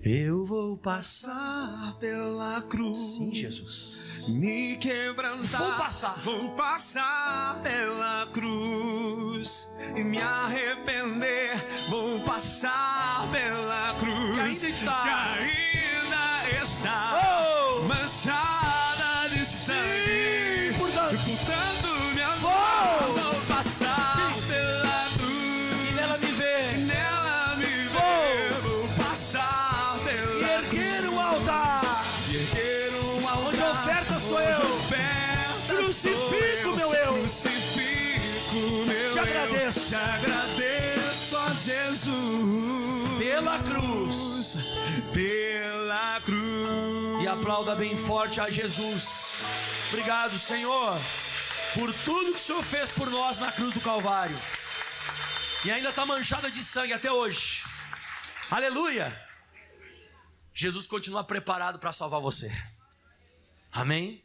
Speaker 1: Eu vou
Speaker 2: Passar pela cruz.
Speaker 1: Sim, Jesus.
Speaker 2: Me quebrantar.
Speaker 1: Vou passar.
Speaker 2: Vou passar pela cruz e me arrepender. Vou passar pela cruz
Speaker 1: Que ainda está.
Speaker 2: que ainda está manchada de sangue. Portanto, me amar. Vou passar pela cruz
Speaker 1: E nela me ver.
Speaker 2: e nela me ver. Vou passar pela
Speaker 1: E erguer um altar.
Speaker 2: e erguer um altar
Speaker 1: Onde a oferta sou
Speaker 2: onde
Speaker 1: eu.
Speaker 2: a oferta
Speaker 1: Crucifico
Speaker 2: sou
Speaker 1: meu eu.
Speaker 2: Crucifico meu
Speaker 1: Te agradeço.
Speaker 2: eu. Te agradeço a Jesus
Speaker 1: Pela cruz.
Speaker 2: pela cruz.
Speaker 1: E aplauda bem forte a Jesus. Obrigado, Senhor, por tudo que o Senhor fez por nós na cruz do Calvário. E ainda está manchada de sangue até hoje. Aleluia. Jesus continua preparado para salvar você. Amém?